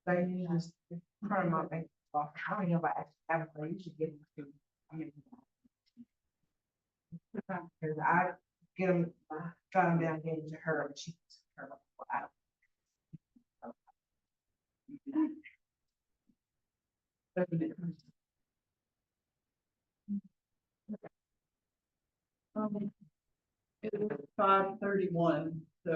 They use from my bank. I don't know about Avatar, you should get them to. Because I get them, try them down, get into her, and she gets her. I don't. It was 5:31, so.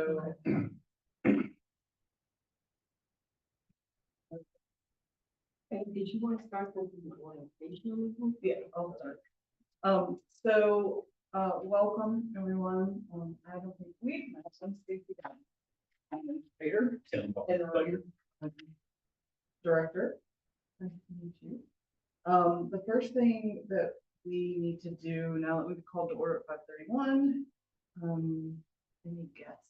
Okay, did you want to start with the orientation? Yeah, I'll start. So, welcome everyone. I don't think we've met since Stacy got administrator and director. Nice to meet you. The first thing that we need to do now that we've called to order at 5:31, any guess?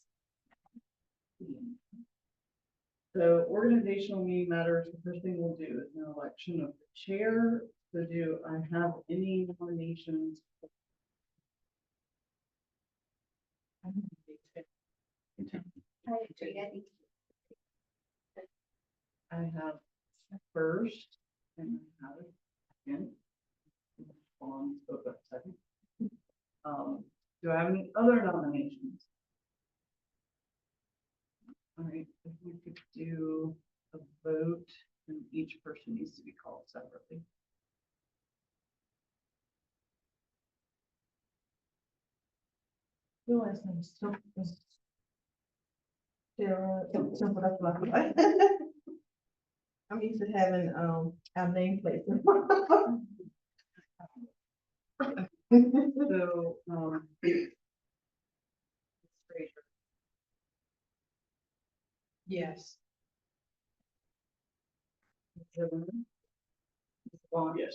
So organizational meeting matters. The first thing we'll do is an election of the chair. So do I have any nominations? I have first and I have second. Spoke up second. Do I have any other nominations? All right, if we could do a vote and each person needs to be called separately. Your last name is Sarah. I'm used to having, our nameplates. So, Yes. Yes.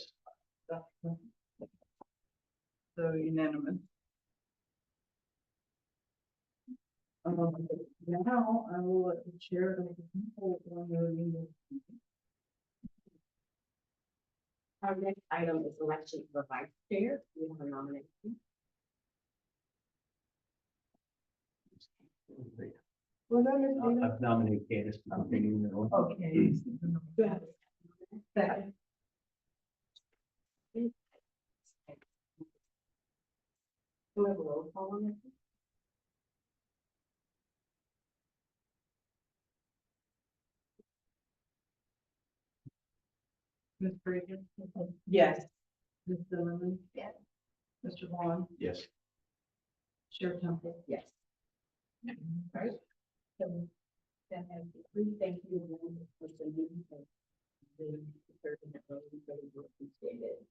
So unanimous. Now I will let the chair make a poll on the meeting. Our next item is election for vice chair. We have a nomination. Well, then I've nominated Candace to continue the role. okay. Second. Do we have a roll call on this? Ms. Reagan? Yes. Ms. Zimmerman? Yes. Mr. Vaughn? Yes. Chair Temple? Yes. Right. So that has the three thank you for the meeting. Serving that role, we really do appreciate it.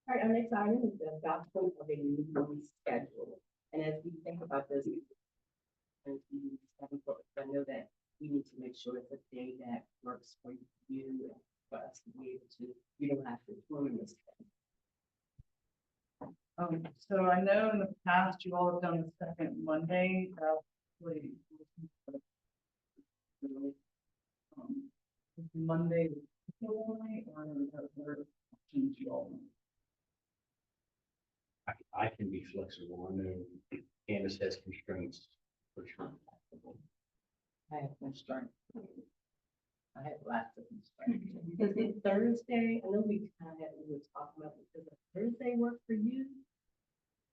All right, our next item is the adoption of a new release schedule. And as we think about this, and I know that we need to make sure it's a day that works for you and for us to be able to, you don't have to ruin this. So I know in the past you all have done the second Monday. Monday, only, or other options you all want? I can be flexible. I know Candace has constraints for sure. I have constraints. I have lots of constraints. Is it Thursday? I know we were talking about this. Does Thursday work for you?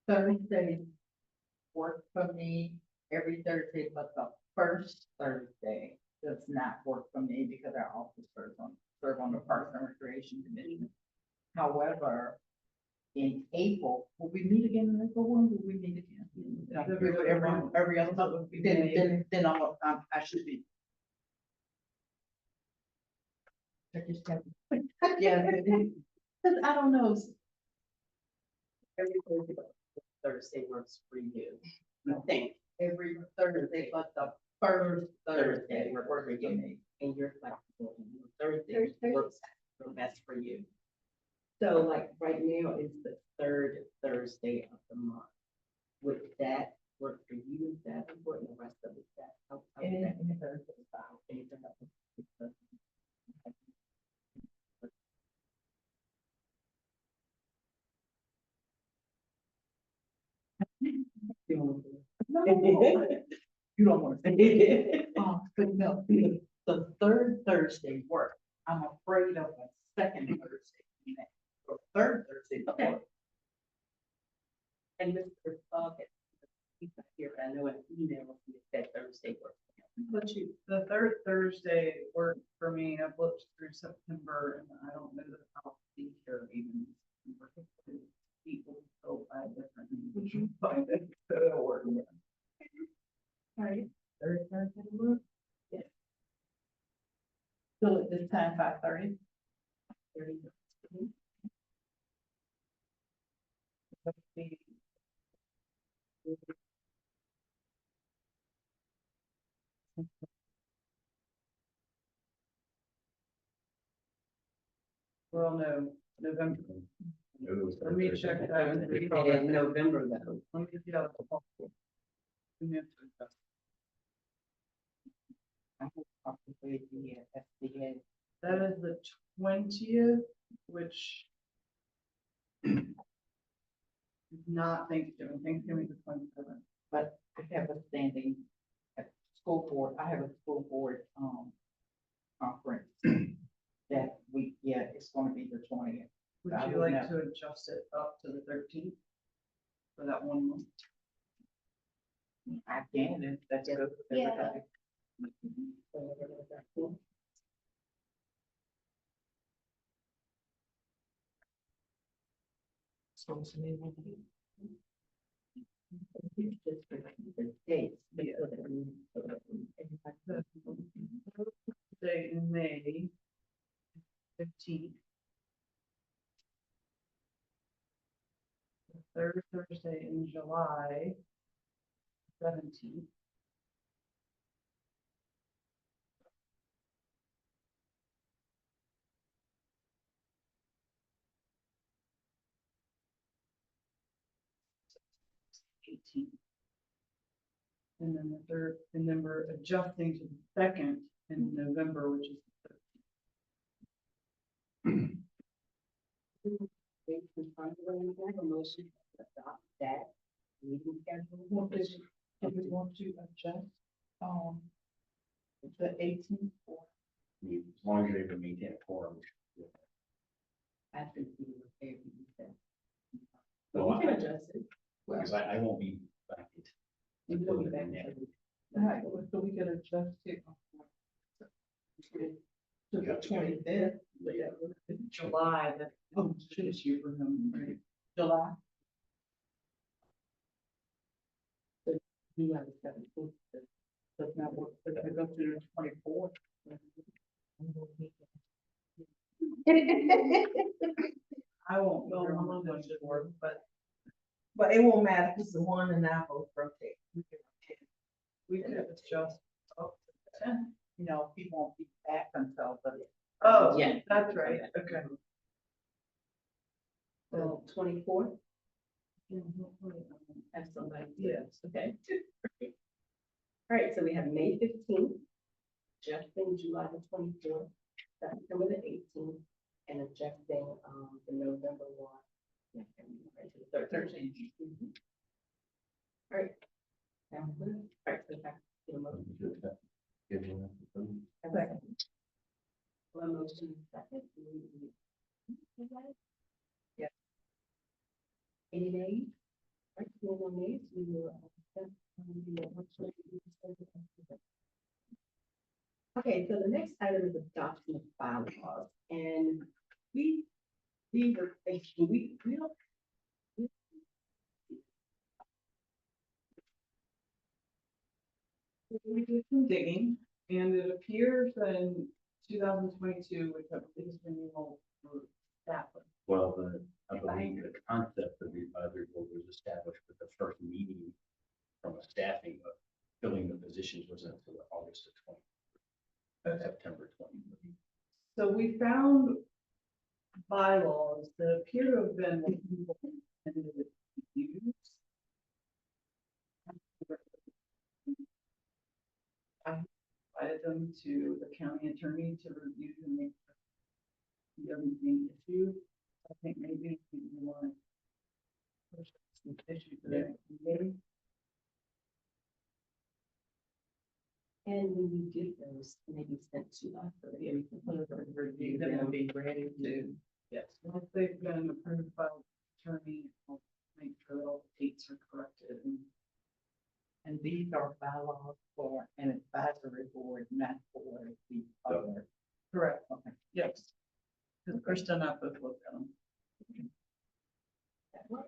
Thursday work for me every Thursday, but the first Thursday does not work for me because our officers serve on the Parks and Recreation Commission. However, in April, will we meet again in April? When will we meet again? Every other month. Then I should be. Yeah, because I don't know. Every Thursday works for you. I think. Every Thursday, but the first Thursday works works for for you. me. And you're flexible. Thursday works the best for you. So like right now is the third Thursday of the month. Would that work for you? Is that important? The rest of it, that? Any Thursday is fine. Anything else? You don't wanna say it. But no, the third Thursday work, I'm afraid of the second Thursday, or third Thursday. Okay. work. And Mr. Fogg, he's not here, but I know an email that Thursday works. But the third Thursday worked for me. I've looked through September and I don't know that I'll be here even. in September, because people go by different. Find it, so it'll work. Right. Third Thursday work? Yes. Still at this time, 5:30? Well, no, November. It was Let me check that. In November though. Let me get out of the. We have to adjust. I hope possibly the SDA. That is the 20th, which is not Thanksgiving. Thanksgiving is the 27th. But I have a standing at school board, I have a school board, conference that week, yeah, it's gonna be the 20th. Would I you would like know. to adjust it up to the 13th? For that 1 month? I can, if that's good with Yeah. everybody. The dates. Day in May 15th. The third Thursday in July 17th. And then the third, and then we're adjusting to the second in November, which is the 13th. Motion to adopt that meeting schedule. Do we want to adjust, the 18th? As long as you're able to maintain a quorum. I think we were okay with that. Well, We can adjust it. Because I won't be back. You will be back. Right, so we can adjust it. To the 25th, July, that issue for him, right? July. You have a 17th. Does not work, but if we go to the 24th. I won't go on the 24th, But it won't matter, because the one and I both rotate. we could adjust up to 10. You know, he won't be back until the. Oh, Yeah. that's right, okay. So 24th, have somebody. Yes. Okay. All right, so we have May 15th, adjusting July the 24th, September the 18th, and adjusting, the November 1. Yeah, and right to the 13th. All right. Sounds good. All right, so back to the motion. A second. Well, motion is second. Yeah. Any nays? All right, no nays, we will. Okay, so the next item is adoption of bylaws, and we were thinking, we don't. We did some digging, and it appears that in 2022, which I believe is when you all were established. Well, I believe the concept of the advisory board was established with the first meeting from a staffing of filling the positions was until August of 20, September 20. So we found bylaws that appear to have been what people intended to use. I provided them to the county attorney to review and make sure everything issued. I think maybe we want to push some issue to that committee. And when you get those, can they be sent to us, or we can put it in review Then them? we'll be ready to, Yes, once they've been approved by the attorney, I'll make sure that all the dates are corrected and these are bylaws for an advisory board, not for the other. correct. Okay. Yes. Because Krista and I both looked at them. That work?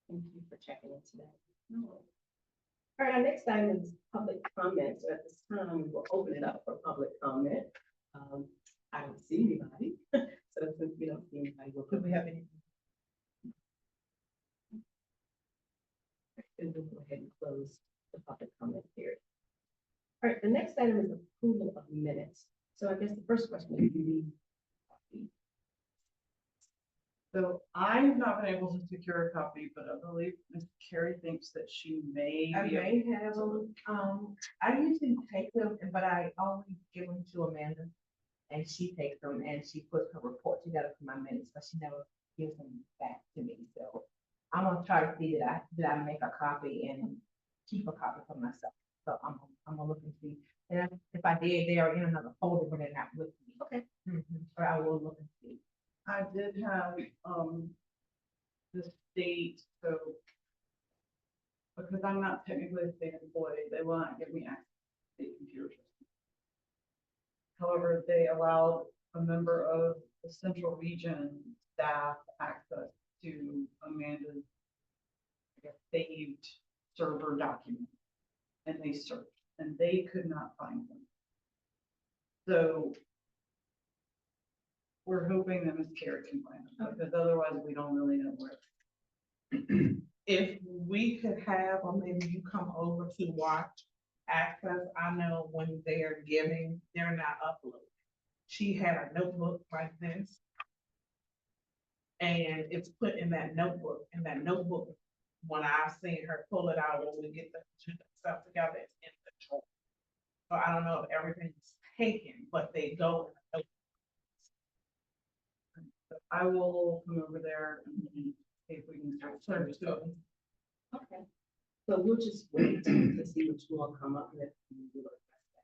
Thank you for checking into that. All right, our next item is public comments. So at this time, we will open it up for public comment. I don't see anybody, so since we don't see anybody, we'll. Do we have any? And we'll go ahead and close the public comment period. All right, the next item is approval of minutes. So I guess the first question is, do you need? So I have not been able to secure a copy, but I believe Ms. Carrie thinks that she may I be. may have them, I usually take them, but I always give them to Amanda. And she takes them and she puts her report together for my minutes, but she never gives them back to me, so. I'm gonna try to see that I make a copy and keep a copy for myself, so I'm gonna look and see. And if I did, they are in another folder, but they're not with me. Okay. Or I will look and see. I did have, the state, so. Because I'm not technically a state employee, they will not give me access to state computer system. However, they allowed a member of the central region staff access to Amanda's, I guess, saved server document. And they searched, and they could not find them. So we're hoping that Ms. Carrie can find them, because otherwise we don't really know where. If we could have, or maybe you come over to watch access, I know when they are giving, they're not uploaded. She had a notebook like this. And it's put in that notebook, when I've seen her pull it out, when we get the stuff together, it's in the drawer. So I don't know if everything's taken, but they go in the notebook. I will come over there and see if we can start service. Okay. So we'll just wait to see what you all come up with. And we'll address that.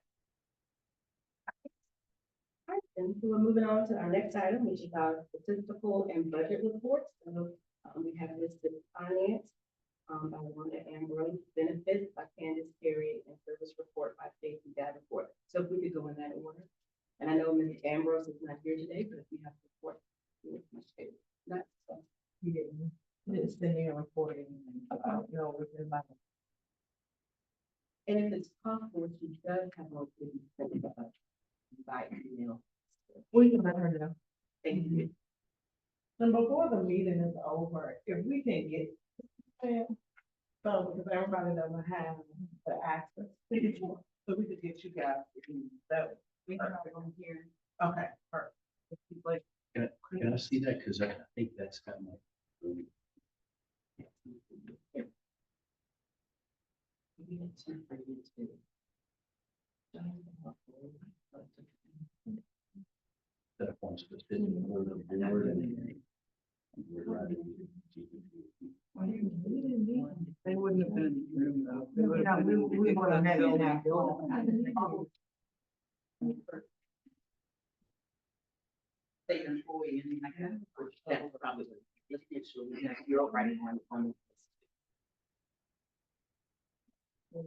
All right, and so we're moving on to our next item, which is our statistical and budget reports. So we have listed finance by Wanda Ambrose, benefits by Candace Perry, and service report by Stacey Davenport. So if we could go in that order. And I know Ms. Ambrose is not here today, but if we have support, much favor. That's He didn't, it's the new reporting, you know, within my. and if it's possible, she does have more to be sent by email. We can let her know. Thank you. And before the meeting is over, if we can get, so because everybody doesn't have the access, to it, so we could get you guys, that, We have one here. okay, perfect. If you'd like, Can I see that? Because I think that's got my. We had two for you too. Set up one specific word of the word and. We're writing. They wouldn't have been in the room though. They would yeah, have we been would have met in that building. State employee and like that. That probably would. Let's get sure we have your writing on this.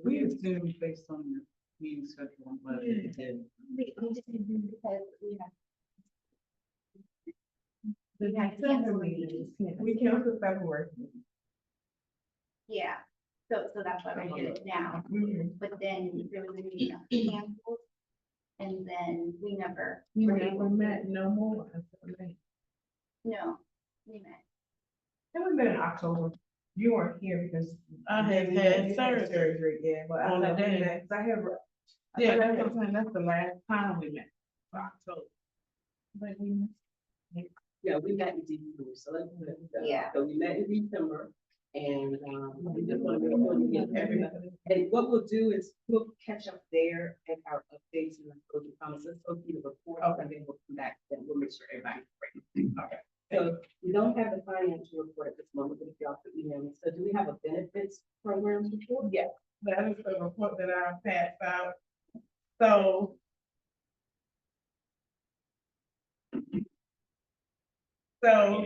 We assumed based on your meeting schedule, but it did. We just did this because we have. The December meetings, we canceled February. Yeah, so that's why I did it now, but then there was a meeting that was canceled. And then we never. You were never able to- met no more. No, we met. It would have been in October. You weren't here because. I had you had had surgery. Yeah, but I On the know we day. met, 'cause I have. Yeah, that's what I'm saying, that's the last time we met. October. But we missed. Yeah, we met in December, so let's. Yeah. So we met in December, and, we just want to go and get everybody. And what we'll do is we'll catch up there at our updates and the closing comments, let's go through the report, and then we'll come back, then we'll make sure everybody's ready. Okay. So we don't have the financial report at this moment, but if y'all could email me, so do we have a benefits program report? Yes, that is the report that I passed out. So. So,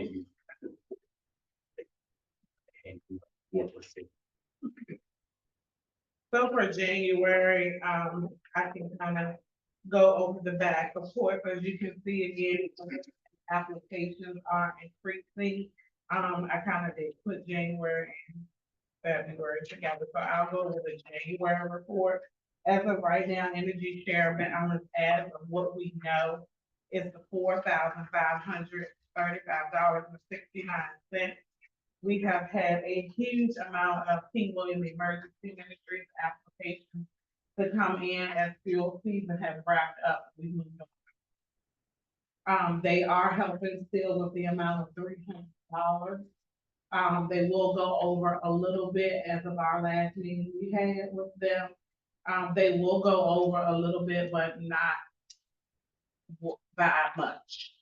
so for January, I can kind of go over the back. Of course, as you can see again, applications are increasing. I kind of did put January and February together, so I'll go over the January report. As of right now, energy share balance as of what we know is the $4,535.69. We have had a huge amount of King William Emergency Ministries applications to come in as fuel season has wrapped up. We moved on. They are helping still with the amount of $300. They will go over a little bit as of our last meeting we had with them. They will go over a little bit, but not by much.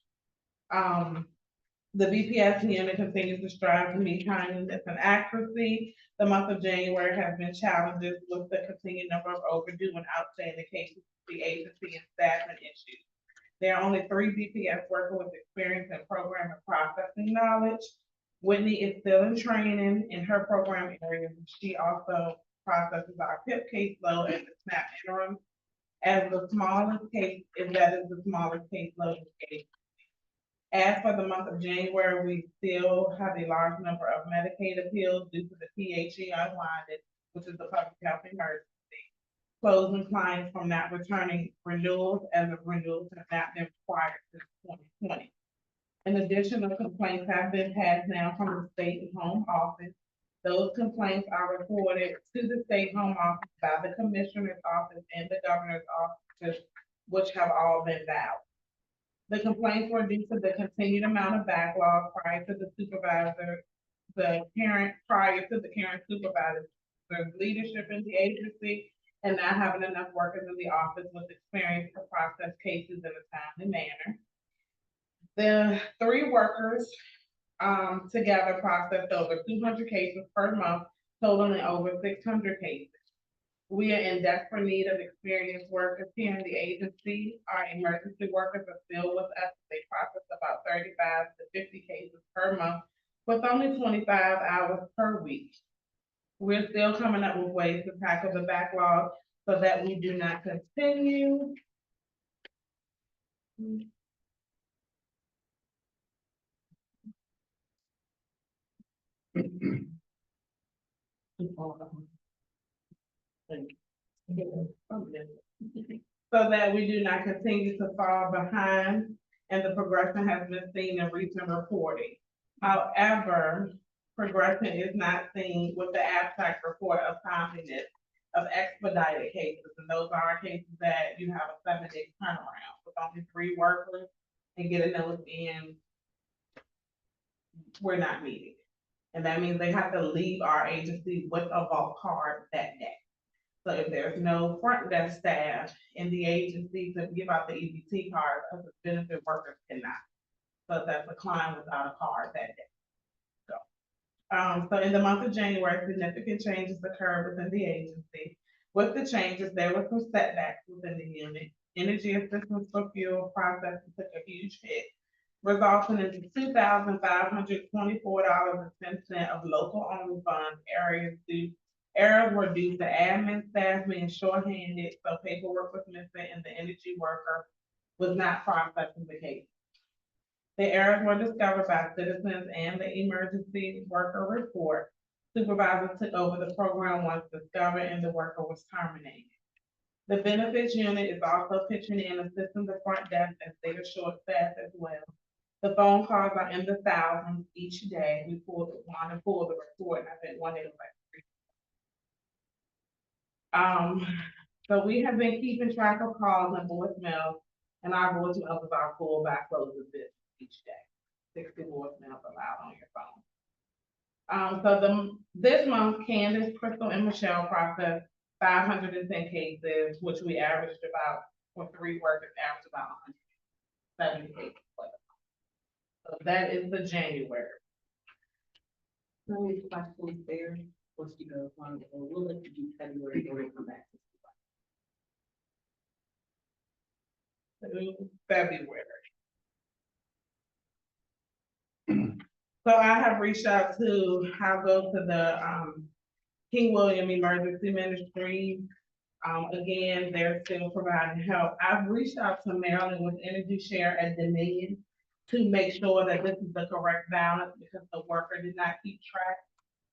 The BPS unit continues to strive to meet timeliness and accuracy. The month of January has been challenges with the continued number of overdue and outstanding cases, the agency and staffing issues. There are only 3 BPS workers with experience in program and processing knowledge. Whitney is still in training in her program area. She also processes our PIP caseload and the SNAP interim. As the smallest case, if that is the smallest caseload in the agency. As for the month of January, we still have a large number of Medicaid appeals due to the PHE unwinded, which is the public health emergency. Closing clients from not returning renewals as of renewals have not been required since 2020. In addition, the complaints have been passed now from the state and home office. Those complaints are reported to the state home office by the commissioner's office and the governor's office, which have all been valid. The complaints were due to the continued amount of backlog prior to the supervisor, prior to the current supervisor's leadership in the agency, and not having enough workers in the office with experience to process cases in a timely manner. The 3 workers together processed over 200 cases per month, totaling over 600 cases. We are in desperate need of experienced workers here in the agency. Our emergency workers are still with us. They process about 35 to 50 cases per month with only 25 hours per week. We're still coming up with ways to tackle the backlog so that we do not continue. So that we do not continue to fall behind, and the progression has been seen in recent reporting. However, progression is not seen with the abstract report of timeliness of expedited cases, and those are cases that you have a 7-day turnaround with only 3 workers and getting those in. We're not meeting, and that means they have to leave our agency with a vault card that day. So if there's no front desk staff in the agency to give out the EBT card, because the benefit workers cannot. So that's a client without a card that day. So in the month of January, significant changes occurred within the agency. With the changes, there were some setbacks within the unit. Energy assistance for fuel processing took a huge hit, resulting in $2,524.10 of local only funds Errors were due to admin staff being shorthanded, so paperwork was missing and the energy worker was not processing the case. The errors were discovered by citizens and the emergency worker report. Supervisor took over the program once discovered and the worker was terminated. The benefits unit is also pitching in, assisting the front desk as they are short-staffed as well. The phone calls are in the thousands each day. We pulled the report, and I think one day was like 3. So we have been keeping track of calls and voicemails, and our voicemails is our full backload of this each day. 60 voicemails allowed on your phone. So this month, Candace, Crystal, and Michelle processed 510 cases, which we averaged about, for 3 workers, averaged about 170 cases. So that is the January. So many questions there, before she goes on, we'll let you do February, or we'll come back. To February. So I have reached out to, I'll go to the, King William Emergency Ministries. Again, they're still providing help. I've reached out to Maryland with Energy Share at Dominion to make sure that this is the correct balance, because the worker did not keep track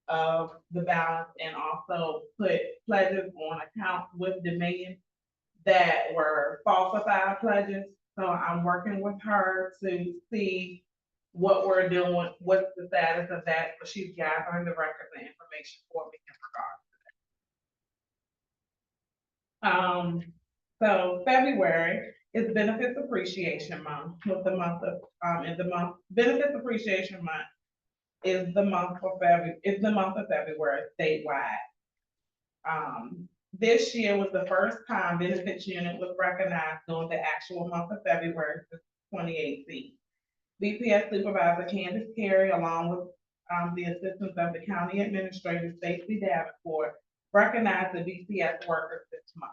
of the balance, and also put pledges on accounts with Dominion that were falsified pledges. So I'm working with her to see what we're doing, what's the status of that, but she's gathering the records and information for me in regard. So February is Benefits Appreciation Month, with the month of, Benefits Appreciation Month is the month of February statewide. This year was the first time benefits unit was recognized during the actual month of February of 2018. BPS Supervisor Candace Carey, along with the assistance of the County Administrator Stacey Davenport, recognized the BPS workers this month.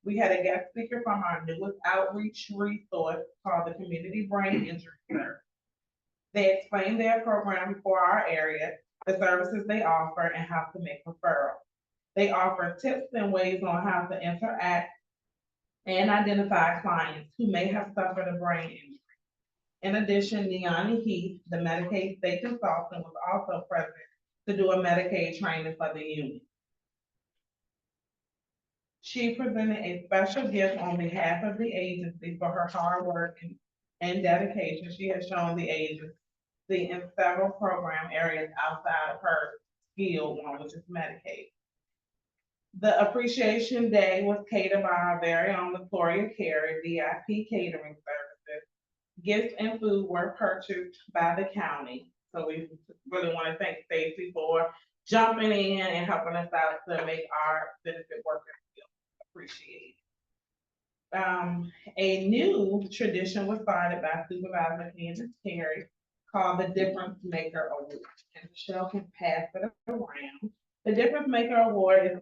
We had a guest speaker from our newest outreach resource called the Community Brain Injury Center. They explained their program for our area, the services they offer, and how to make referrals. They offer tips and ways on how to interact and identify clients who may have suffered a brain injury. In addition, Neani Heath, the Medicaid state consultant, was also present to do a Medicaid training for the union. She presented a special gift on behalf of the agency for her hard work and dedication she has shown the agency in several program areas outside of her skill one, which is Medicaid. The Appreciation Day was catered by our very own Victoria Carey, VIP Catering Services. Gifts and food were purchased by the county. So we really want to thank Stacey for jumping in and helping us out to make our benefit workers feel appreciated. A new tradition was started by Supervisor Candace Carey called the Difference Maker Award. And Michelle can pass it around. The Difference Maker Award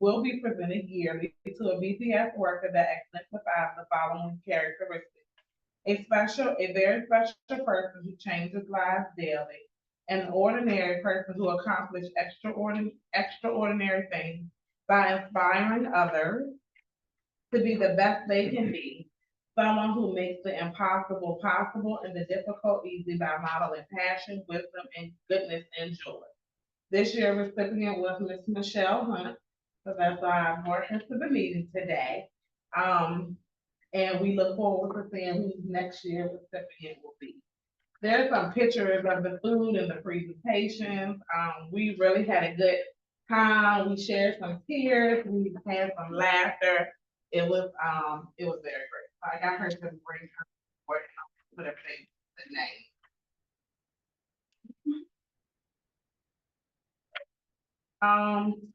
will be presented yearly to a BPS worker that exemplifies the following characteristics. A very special person who changes lives daily, an ordinary person who accomplished extraordinary things by inspiring others to be the best they can be, someone who makes the impossible possible and the difficult easy by modeling passion, wisdom, and goodness and joy. This year's recipient was Miss Michelle Hunt, so that's why I brought her to the meeting today. And we look forward to seeing who next year's recipient will be. There's some pictures of the food and the presentations. We really had a good time. We shared some tears. We had some laughter. It was very great. I got her to bring her forward and put everything the name.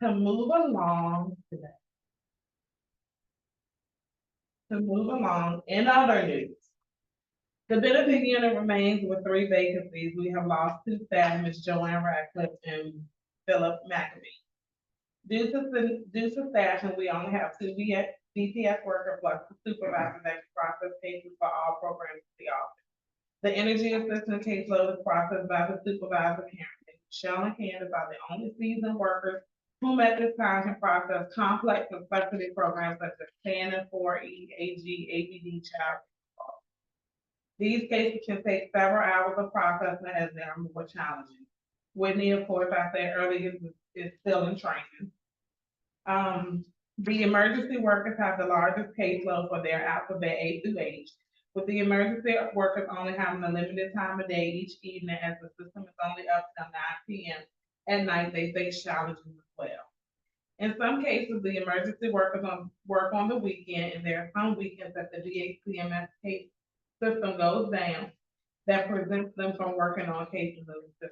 To move along today. To move along, in other news, the benefit unit remains with 3 vacancies. We have lost 2 staff, Ms. Joanne Radcliffe and Philip McAbee. Due to staffing, we only have 2 BPS worker plus the supervisor that can process cases for all programs in the office. The energy assistant caseload is processed by the supervisor currently. Michelle and Candace are the only seasoned workers whom at this time can process complex and specialty programs such as TANF, 4E, AG, ABD, child. These cases can take several hours of processing as they are more challenging. Whitney, of course, I said earlier, is still in training. The emergency workers have the largest caseload for their alphabet A through H, with the emergency workers only having a limited time of day each evening, as the system is only up till 9 p.m. At night. They face challenges as well. In some cases, the emergency workers work on the weekend, and there are some weekends that the DHCMS case system goes down that prevents them from working on cases of the system.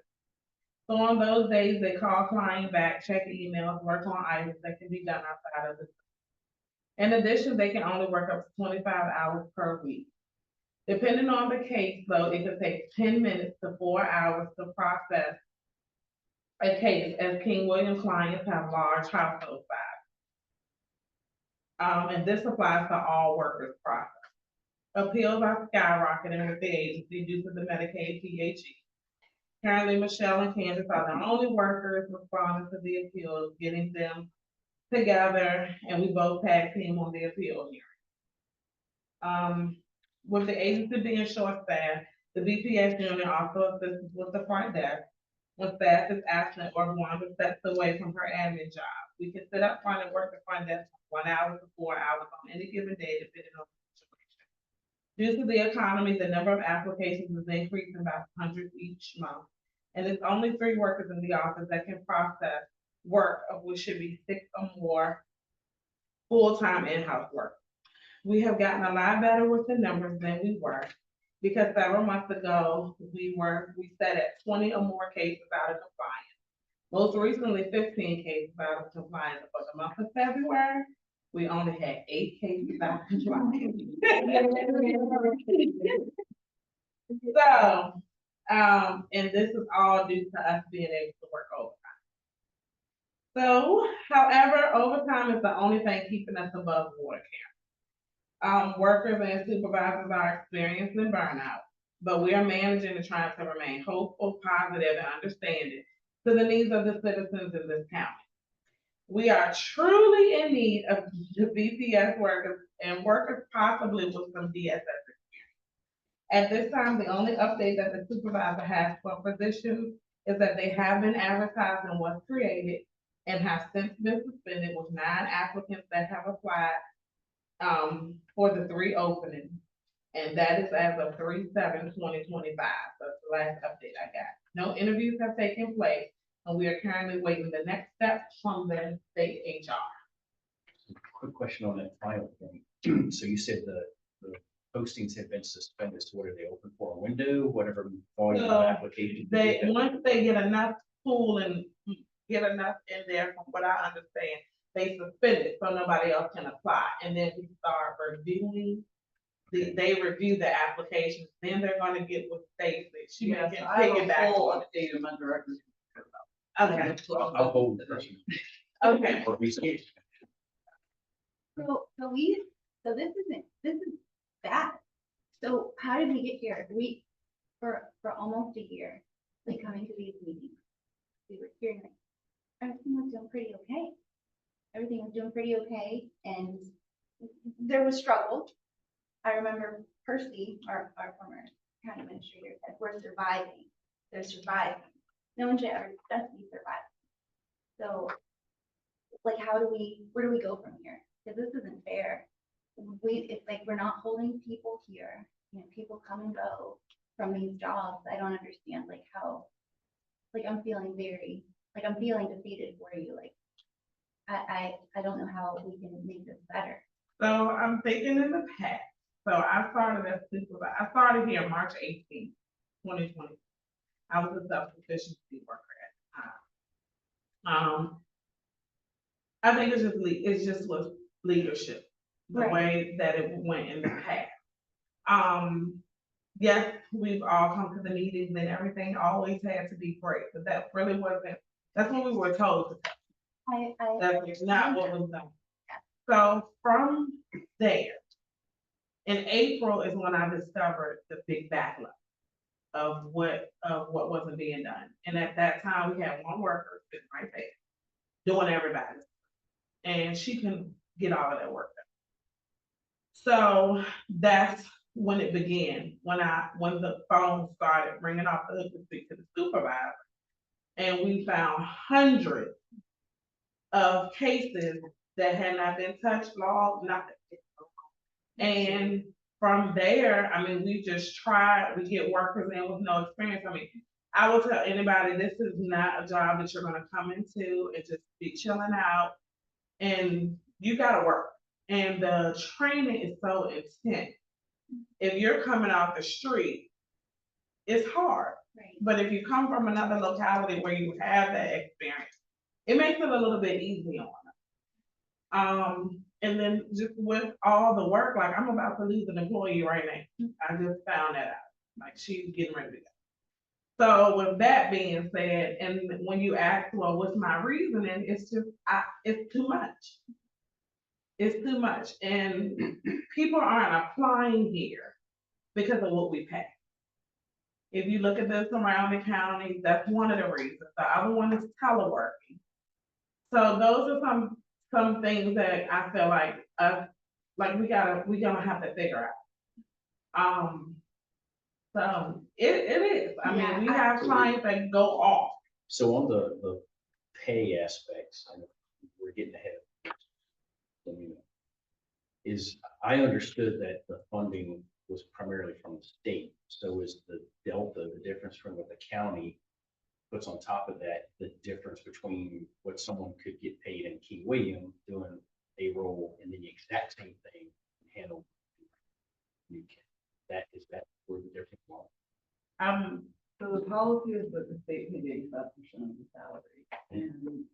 So on those days, they call client back, check emails, work on items that can be done outside of the system. In addition, they can only work up to 25 hours per week. Depending on the case, though, it could take 10 minutes to 4 hours to process a case, as King William clients have large household size. And this applies to all workers' process. Appeals are skyrocketing with the agency due to the Medicaid PHE. Currently, Michelle and Candace are the only workers responding to the appeals, getting them together, and we both tag team on the appeal hearing. With the agency being short-staffed, the BPS unit also assists with the front desk when staff is absent or Wanda steps away from her admin job. We can sit up front and work the front desk from 1 hour to 4 hours on any given day, depending on the situation. Due to the economy, the number of applications is increasing by hundreds each month. And it's only 3 workers in the office that can process work, of which should be 6 or more full-time in-house work. We have gotten a lot better with the numbers than we were, because several months ago, we sat at 20 or more cases out of compliance. Most recently, 15 cases out of compliance. For the month of February, we only had 8 cases out of compliance. So, and this is all due to us being able to work overtime. So, however, overtime is the only thing keeping us above water count. Workers and supervisors are experiencing burnout, but we are managing and trying to remain hopeful, positive, and understanding to the needs of the citizens in this county. We are truly in need of the BPS workers and workers possibly with some DSS experience. At this time, the only update that the supervisor has for positions is that they have been advertised and was created and have since been suspended, with 9 applicants that have applied for the 3 openings. And that is as of 3/7/2025. That's the last update I got. No interviews have taken place, and we are currently waiting the next steps from the state HR. Quick question on that final thing. So you said the postings have been suspended, so what are they open for, a window, whatever volume of So, applications? Once they get enough pool and get enough in there, from what I understand, they suspend it so nobody else can apply. And then we start reviewing, they review the applications, then they're gonna get with Stacy. She may Yes, get I have a piggyback full on it. update of my director's. Okay, I'll hold the question. okay. Or reschedule. So this is bad. So how did we get here? For almost a year, like coming to these meetings, we were hearing like, everything was doing pretty okay. Everything was doing pretty okay, and there was struggle. I remember Percy, our former county administrator, said, we're surviving. They're surviving. No one should ever discuss me surviving. So, like, where do we go from here? Because this isn't fair. It's like we're not holding people here. You know, people come and go from these jobs. I don't understand, like, how, like, I'm feeling defeated for you. Like, I don't know how we can make this better. So I'm thinking in the past. So I started as supervisor. I started here March 18th, 2020. I was a self-sufficiency worker at the time. I think it's just with leadership, the Right. way that it went in the past. Yes, we've all come to the meetings and everything always had to be great, but that really wasn't, that's what we were told to do. That's not what was done. So from there, in April is when I discovered the big backlog of what wasn't being done. And at that time, we had one worker sitting right there, doing everybody. And she couldn't get all of that work done. So that's when it began, when the phone started ringing off the hook to speak to the supervisor. And we found hundreds of cases that had not been touched, logged, nothing. And from there, I mean, we just tried, we get workers in with no experience. I mean, I will tell anybody, this is not a job that you're gonna come into and just be chilling out, and you gotta work. And the training is so intense. If you're coming off the street, it's hard. Right. But if you come from another locality where you have that experience, it makes it a little bit easier on them. And then just with all the work, like I'm about to lose an employee right now. I just found that out, like she's getting ready to go. So with that being said, and when you ask, well, what's my reasoning? It's just, it's too much. It's too much, and people aren't applying here because of what we pay. If you look at the surrounding counties, that's one of the reasons. The other one is teleworking. So those are some things that I feel like we're gonna have to figure out. So it is. I mean, we have clients that go off. So on the pay aspects, I know we're getting ahead. Let me know. I understood that the funding was primarily from the state. So is the delta, the difference from what the county puts on top of that, the difference between what someone could get paid in King William doing a role and then the exact same thing handled in New Kent? That where the difference was? So the policy is that the state pays 85% of the salary and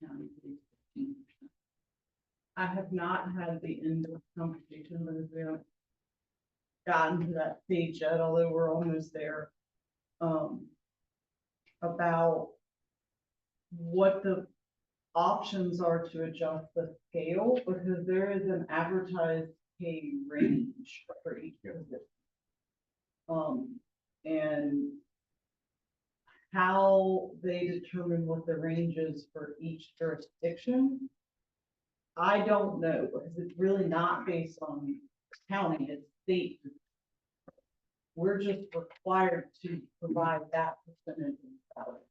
county pays 15%. I have not had the end of the conversation, but we haven't gotten to that stage yet, although we're almost there. About what the options are to adjust the scale, because there is an advertised pay range for each position. And how they determine what the range is for each jurisdiction, I don't know, because it's really not based on county, it's state. We're just required to provide that percentage of salary.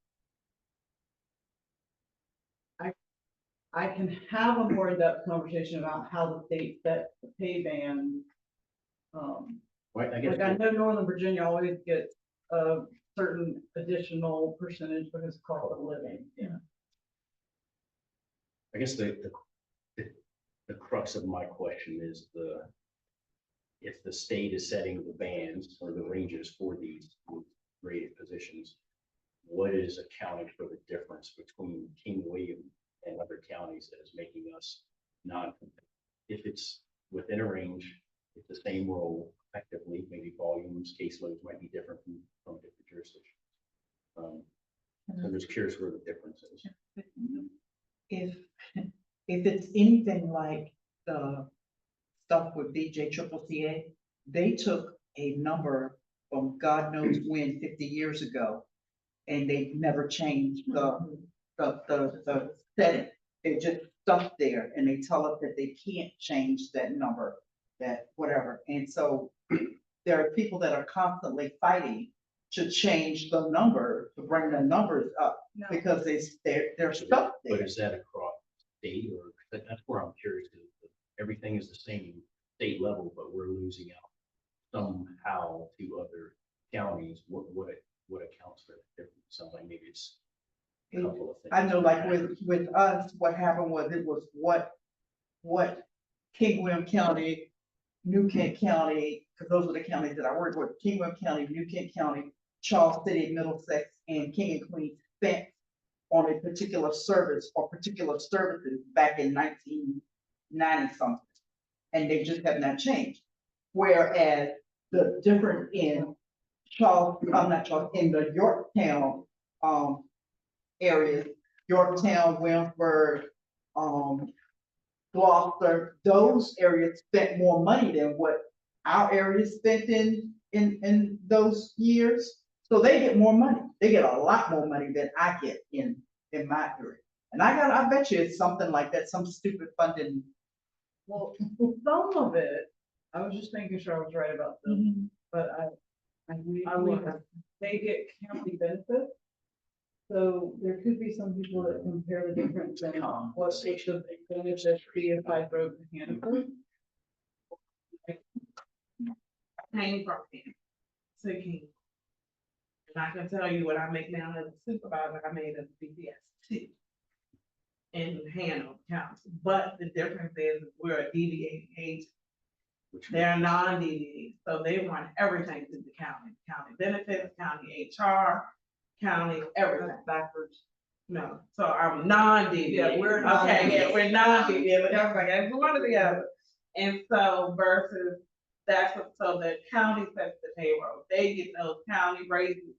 I can have a more in-depth conversation about how the state sets the pay band. Right, I guess. Like I know Northern Virginia always gets a certain additional percentage because of cost of living. Yeah. I guess the crux of my question is if the state is setting the bands or the ranges for these graded positions, what is accounting for the difference between King William and other counties that is making us non-competitive? If it's within a range, it's the same role effectively, maybe volumes, caseloads might be different from different jurisdictions. So I'm just curious where the difference is. If it's anything like the stuff with BJCCCA, they took a number from God knows when, 50 years ago, and they've never changed the setting. They just stuck there, and they tell us that they can't change that number, that whatever. And so there are people that are constantly fighting to change the number, to bring the numbers up, because they're stuck there. But is that across state, or that's where I'm curious, because everything is the same state level, but we're losing out somehow to other counties. What accounts for the difference? Sounds like maybe it's a couple of things. I know, like with us, what happened was it was what King William County, New Kent County, because those are the counties that I work with, King William County, New Kent County, Charles City, Middlesex, and King and Queen spent on a particular service or particular services back in 1990 something. And they just have not changed. Whereas the difference in in the Yorktown areas, Yorktown, Williamsburg, Gloucester, those areas spent more money than what our areas spent in those years. So they get more money. They get a lot more money than I get in my area. And I bet you it's something like that, some stupid funding. Well, some of it, I was just making sure I was right about this, but I believe they get county benefits. So there could be some people that compare the difference in what the benefits be if I broke the Hannaford. Came from him to King. And I can tell you what I make now as a supervisor, I made as a BPS too. In Hanover County, but the difference is we're a deviating agent. They're non-deviating, so they run everything through the county benefits, county HR, county everything. Backwards. No, so I'm non-DBA. Yeah, we're Okay, yeah, non-DBA. we're non-DBA, but I was like, it's one or the other. And so versus, that's what, so the county sets the payroll, they get those county raises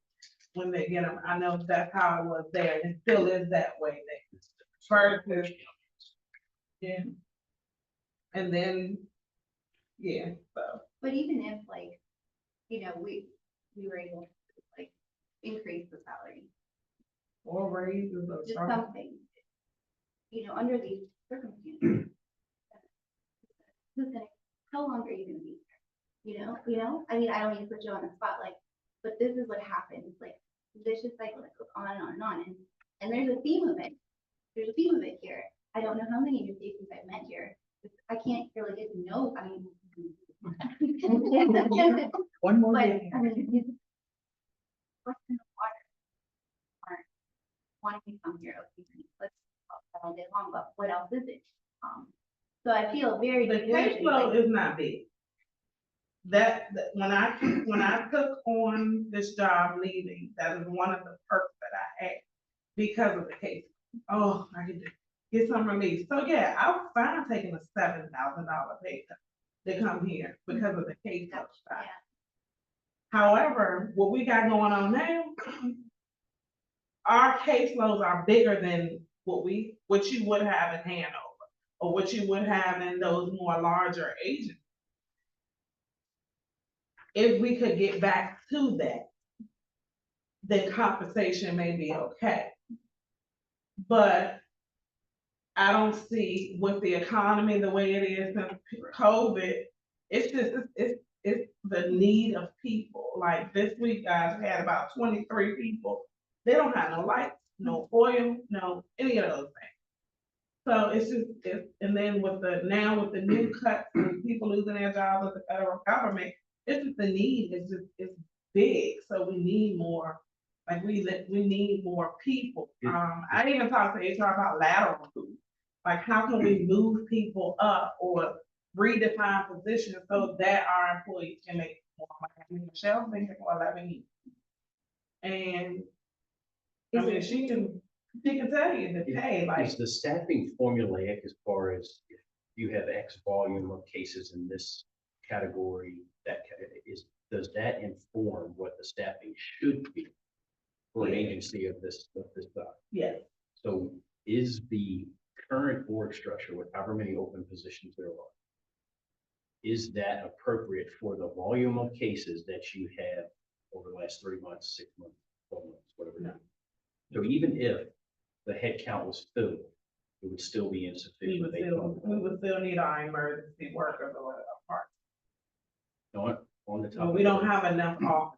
when they get them. I know that's how it was there, and it still is that way there. Versus, yeah. And then, yeah, so. But even if like, you know, we were able to like increase the salary, Or raises or just something. something, you know, under these circumstances. Who's gonna, how long are you gonna be here? You know, I mean, I don't mean to put you on the spot, like, but this is what happens, like, vicious cycle that goes on and on and on, and there's a theme of it. There's a theme of it here. I don't know how many of your patients I've met here. I can't really get to know, I mean. One more But, day. I mean, what's in the water? Aren't wanting to come here, okay, let's talk all day long, but what else is it? So I feel very. The caseload is not big. When I took on this job leaving, that is one of the perks that I had because of the case. Oh, I get to get some relief. So yeah, I was fine taking a $7,000 pay cut to come here because of the caseload side. Yeah. However, what we got going on now, our caseloads are bigger than what you would have in Hanover or what you would have in those more larger agencies. If we could get back to that, then compensation may be okay. But I don't see with the economy the way it is since COVID, it's just, it's the need of people. Like this week, guys, we had about 23 people. They don't have no lights, no oil, no any of those things. So it's just, and then with the new cuts and people losing their jobs with the federal government, it's just the need it's big. So we need more, like we need more people. I even talked to HR about lateral moves. Like how can we move people up or redefine positions so that our employees can make more money? Michelle makes more money. And I mean, she can tell you the pay, like. Is the staffing formulaic as far as if you have X volume of cases in this category, does that inform what the staffing should be for an agency of this size? Yes. So is the current org structure with however many open positions there are, is that appropriate for the volume of cases that you have over the last 3 months, 6 months, 12 months, whatever? No. So even if the head count was filled, it would still be We insufficient. would still need our emergency workers or part. On the So top. we don't have enough officers.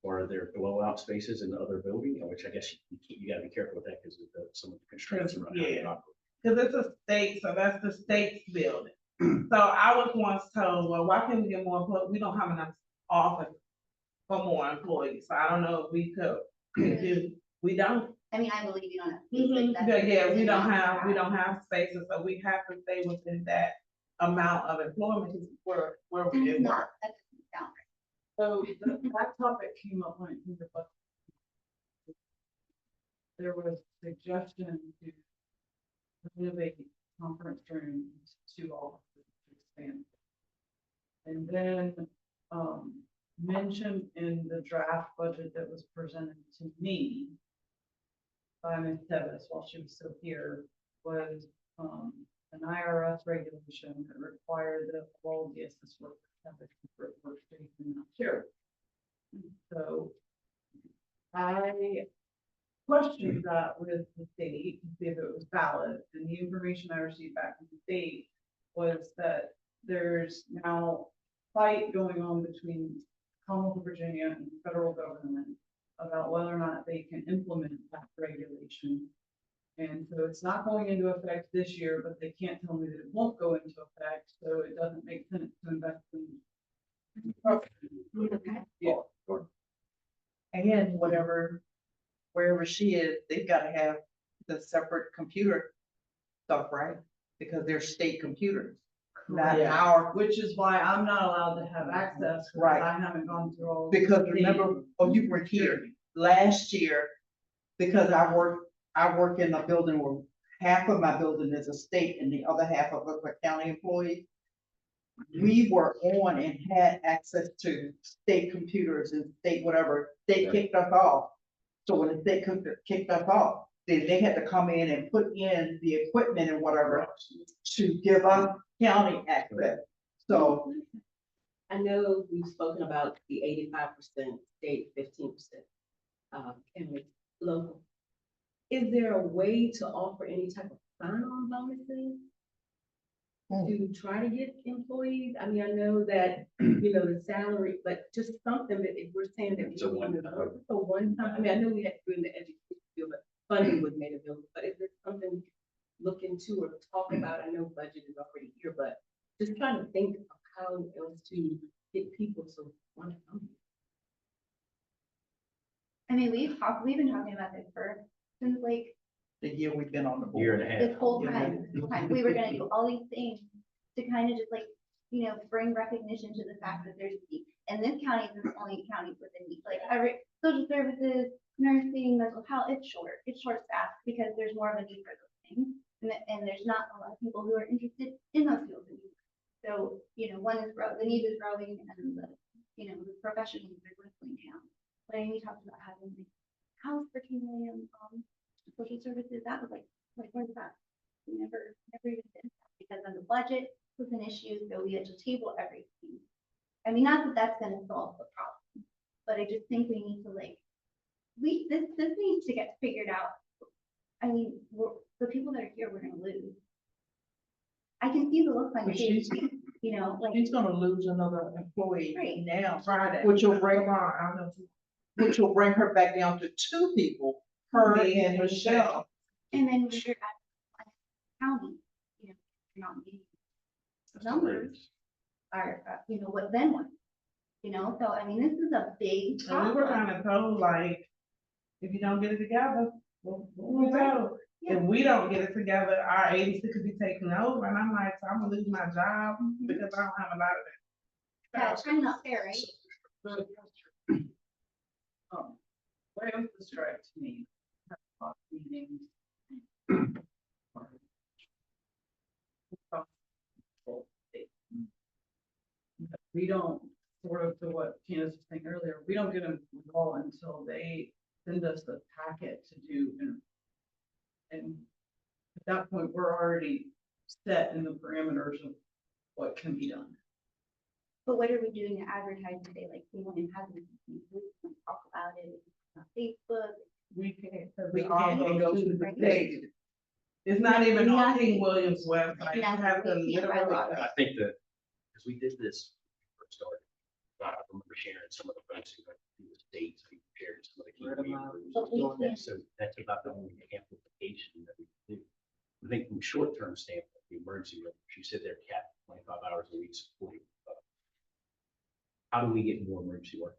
Or are there blowout spaces in the other building, which I guess you gotta be careful with that because of some of the constraints around. how you Yeah. operate. Cause it's a state, so that's the state's building. So I was once told, well, why can't we get more employees? We don't have enough office for more employees. So I don't know if we could do, we don't. I mean, I believe you don't have. Yeah, we don't have spaces, so we have to stay within that amount of employment where we did work. That doesn't sound right. So that topic came up when it came to budget. There was a suggestion to renovate conference rooms to all expand. And then mentioned in the draft budget that was presented to me by Ms. Tevis while she was still here was an IRS regulation that required that all DSS workers have a separate workstation and not share. So I questioned that with the state to see if it was valid, and the information I received back from the state was that there's now fight going on between Commonwealth of Virginia and the federal government about whether or not they can implement that regulation. And so it's not going into effect this year, but they can't tell me that it won't go into effect, so it doesn't make sense to invest in. Yeah. And wherever she is, they've gotta have the separate computer stuff, right? Because they're state computers, not Yeah. our, Which is why I'm not allowed to have access, because Right. I haven't gone through all. because the- remember, you were here last year, because I work in a building where half of my building is a state and the other half of us are county employees. We were on and had access to state computers and state whatever, they kicked us off. So when the state kicked us off, then they had to come in and put in the equipment and whatever to give us county access. So I know we've spoken about the 85% state, 15% county, local. Is there a way to offer any type of sign-on bonuses? To try to get employees? I mean, I know that, the salary, but just something that if we're saying that. It's a one-time. It's a one-time, I mean, I know we had to do in the education field, but funding was made available, but is there something we can look into or talk about? I know budget is already here, but just trying to think of how else to get people to want to come. I mean, we've been talking about this since like the year we've been on the board. Year and a half. this whole time, we were gonna do all these things to kind of just like, bring recognition to the fact that there's a need. And this county is the only county with a need, like every social services, nursing, mental health, it's short staffed because there's more of a need for those things. And there's not a lot of people who are interested in those fields anymore. So, the need is growing and the profession is dwindling down. But Amy talked about having like house for 2 million, social services, that was like where's that? We never even did that because of the budget was an issue, so we had to table everything. I mean, not that that's gonna solve the problem, but I just think we need to this needs to get figured out. I mean, the people that are here, we're gonna lose. I can see the look on your But face, she's- like, She's gonna lose another employee Right. now, Friday. which will bring Tomorrow, I know. which will bring her back down to 2 people, her and Michelle. and then when you're at county, you're not meeting numbers are, what then what? So I mean, this is a big And we were problem. kind of told, like, if you don't get it together, we'll told. Yeah. If we don't get it together, our agency could be taken over, and I'm like, so I'm gonna lose my job because I don't have a lot of that. Yeah, it's kind of not fair, right? What else described to me? Meetings. We don't, sort of to what Candace was saying earlier, we don't get them all until they send us the packet to do. And at that point, we're already set in the parameters of what can be done. But what are we doing to advertise today? Like, we want to have this, we want to talk about it on Facebook. We can't all go to the state. It's not even on Nothing. King William's website, you have to Nothing. literally. I think that, because we did this when we first started, I remember sharing some of the folks who went through the states, we shared some of the key groups. But we can't- So that's about the only amplification that we do. I think from a short-term standpoint, the emergency room, you sit there capped 25 hours a week supporting. How do we get more emergency workers?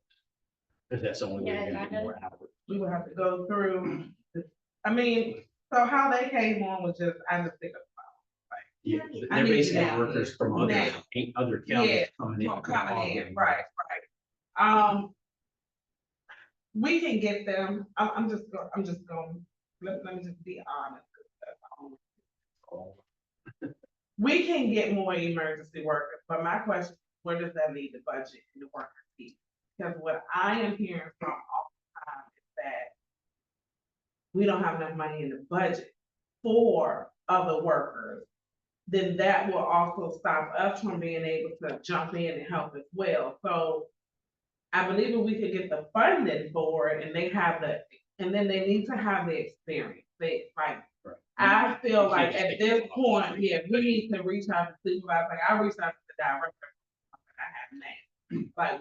Because that's the only way Yeah, we're gonna get more hours. We would have to go through, so how they came on was just, I just think of. Yeah, I they're need basically now. workers from other, Now. other Yeah, counties coming in. Coming in, right. We can get them, I'm just going, let me just be honest. We can get more emergency workers, but my question, where does that leave the budget and the worker piece? Because what I am hearing from all the time is that we don't have enough money in the budget for other workers. Then that will also stop us from being able to jump in and help as well. So I believe if we could get the funding for it and they have and then they need to have the experience. Right. I feel You like can't at just this take them off. point, yeah, we need to reach out to supervisors, like I reached out to the director that I have now. Like,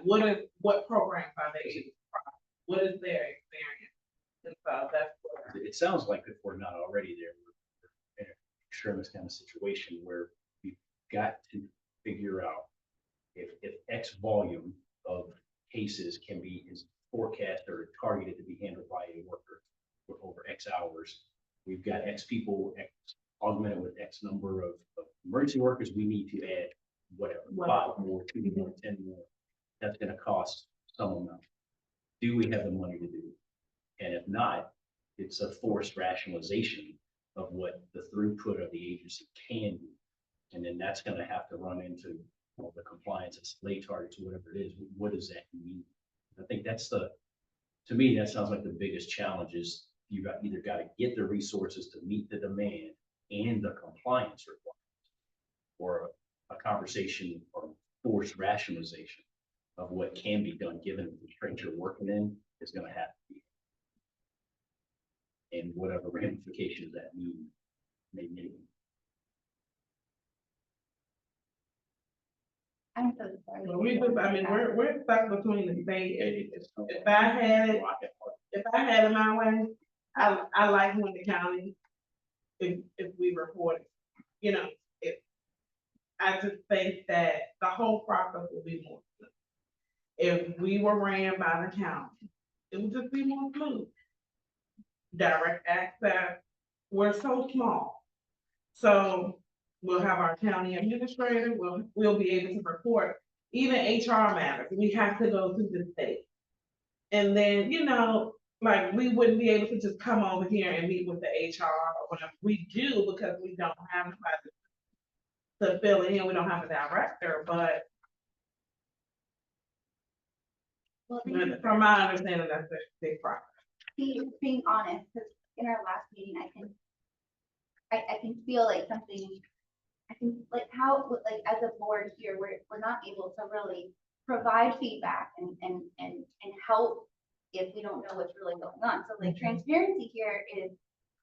what programs are they able to provide? What is their experience? And so that's what. It sounds like if we're not already there, we're in an extremist kind of situation where we've got to figure out if X volume of cases is forecast or targeted to be handled by a worker for over X hours. We've got X people, X augmented with X number of emergency workers. We need to add whatever, 5 more, 2 more, 10 more. That's gonna cost some amount. Do we have the money to do it? And if not, it's a forced rationalization of what the throughput of the agency can do. And then that's gonna have to run into all the compliance, SLA targets, whatever it is. What does that mean? I think that's to me, that sounds like the biggest challenge is you either gotta get the resources to meet the demand and the compliance requirements, or a conversation or forced rationalization of what can be done, given the constraints you're working in is gonna have to be. And whatever ramifications that may mean. I'm so sorry. Well, we're stuck between the state. If I had it, my way, I like when the county, if we report it, you know, I just think that the whole process will be more smooth. If we were ran by the county, it would just be more smooth. Direct access, we're so small. So we'll have our county administrator, we'll be able to report even HR matters. We have to go to the state. And then, you know, like we wouldn't be able to just come over here and meet with the HR or whatever. We do because we don't have anybody to fill it in. We don't have a director, but Well, thank you from my understanding, that's a big problem. being honest, because in our last meeting, I can feel like something, I can, like, how, like, as a board here, we're not able to really provide feedback and help if we don't know what's really going on. So like transparency here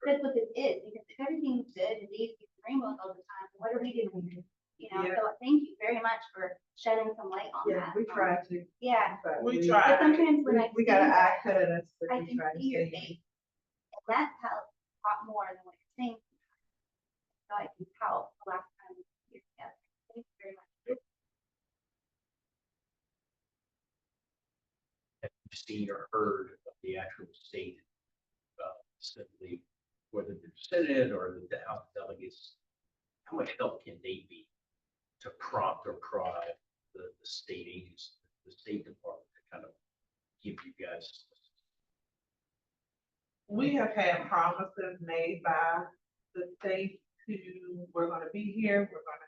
that's what this is, because if everything's good and these rainbows all the time, what are we doing? You know, Yeah. so thank you very much for shedding some light on Yeah, that. we try to. Yeah, but We but try. sometimes when I We see got an that, eye cut at us. but I we can try to see your stay- face. And that helps a lot more than what you're saying. So I can tell the last time we were together. Thank you very much. Have you seen or heard of the actual state, simply whether the Senate or the House delegates, how much help can they be to prompt or prod the state agency, the State Department to kind of give you guys? We have had promises made by the state to, we're gonna be here, we're gonna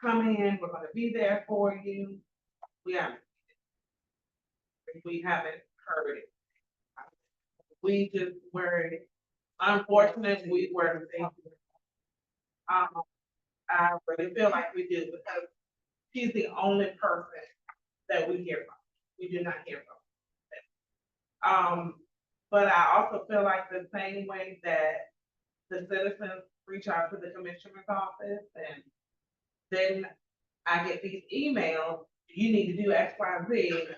come in, we're gonna be there for you. We haven't heard it. We just were, unfortunately, we were. I really feel like we do because she's the only person that we hear from. We do not hear from. But I also feel like the same way that the citizens reach out to the commissioner's office and then I get these emails, you need to do X, Y, Z.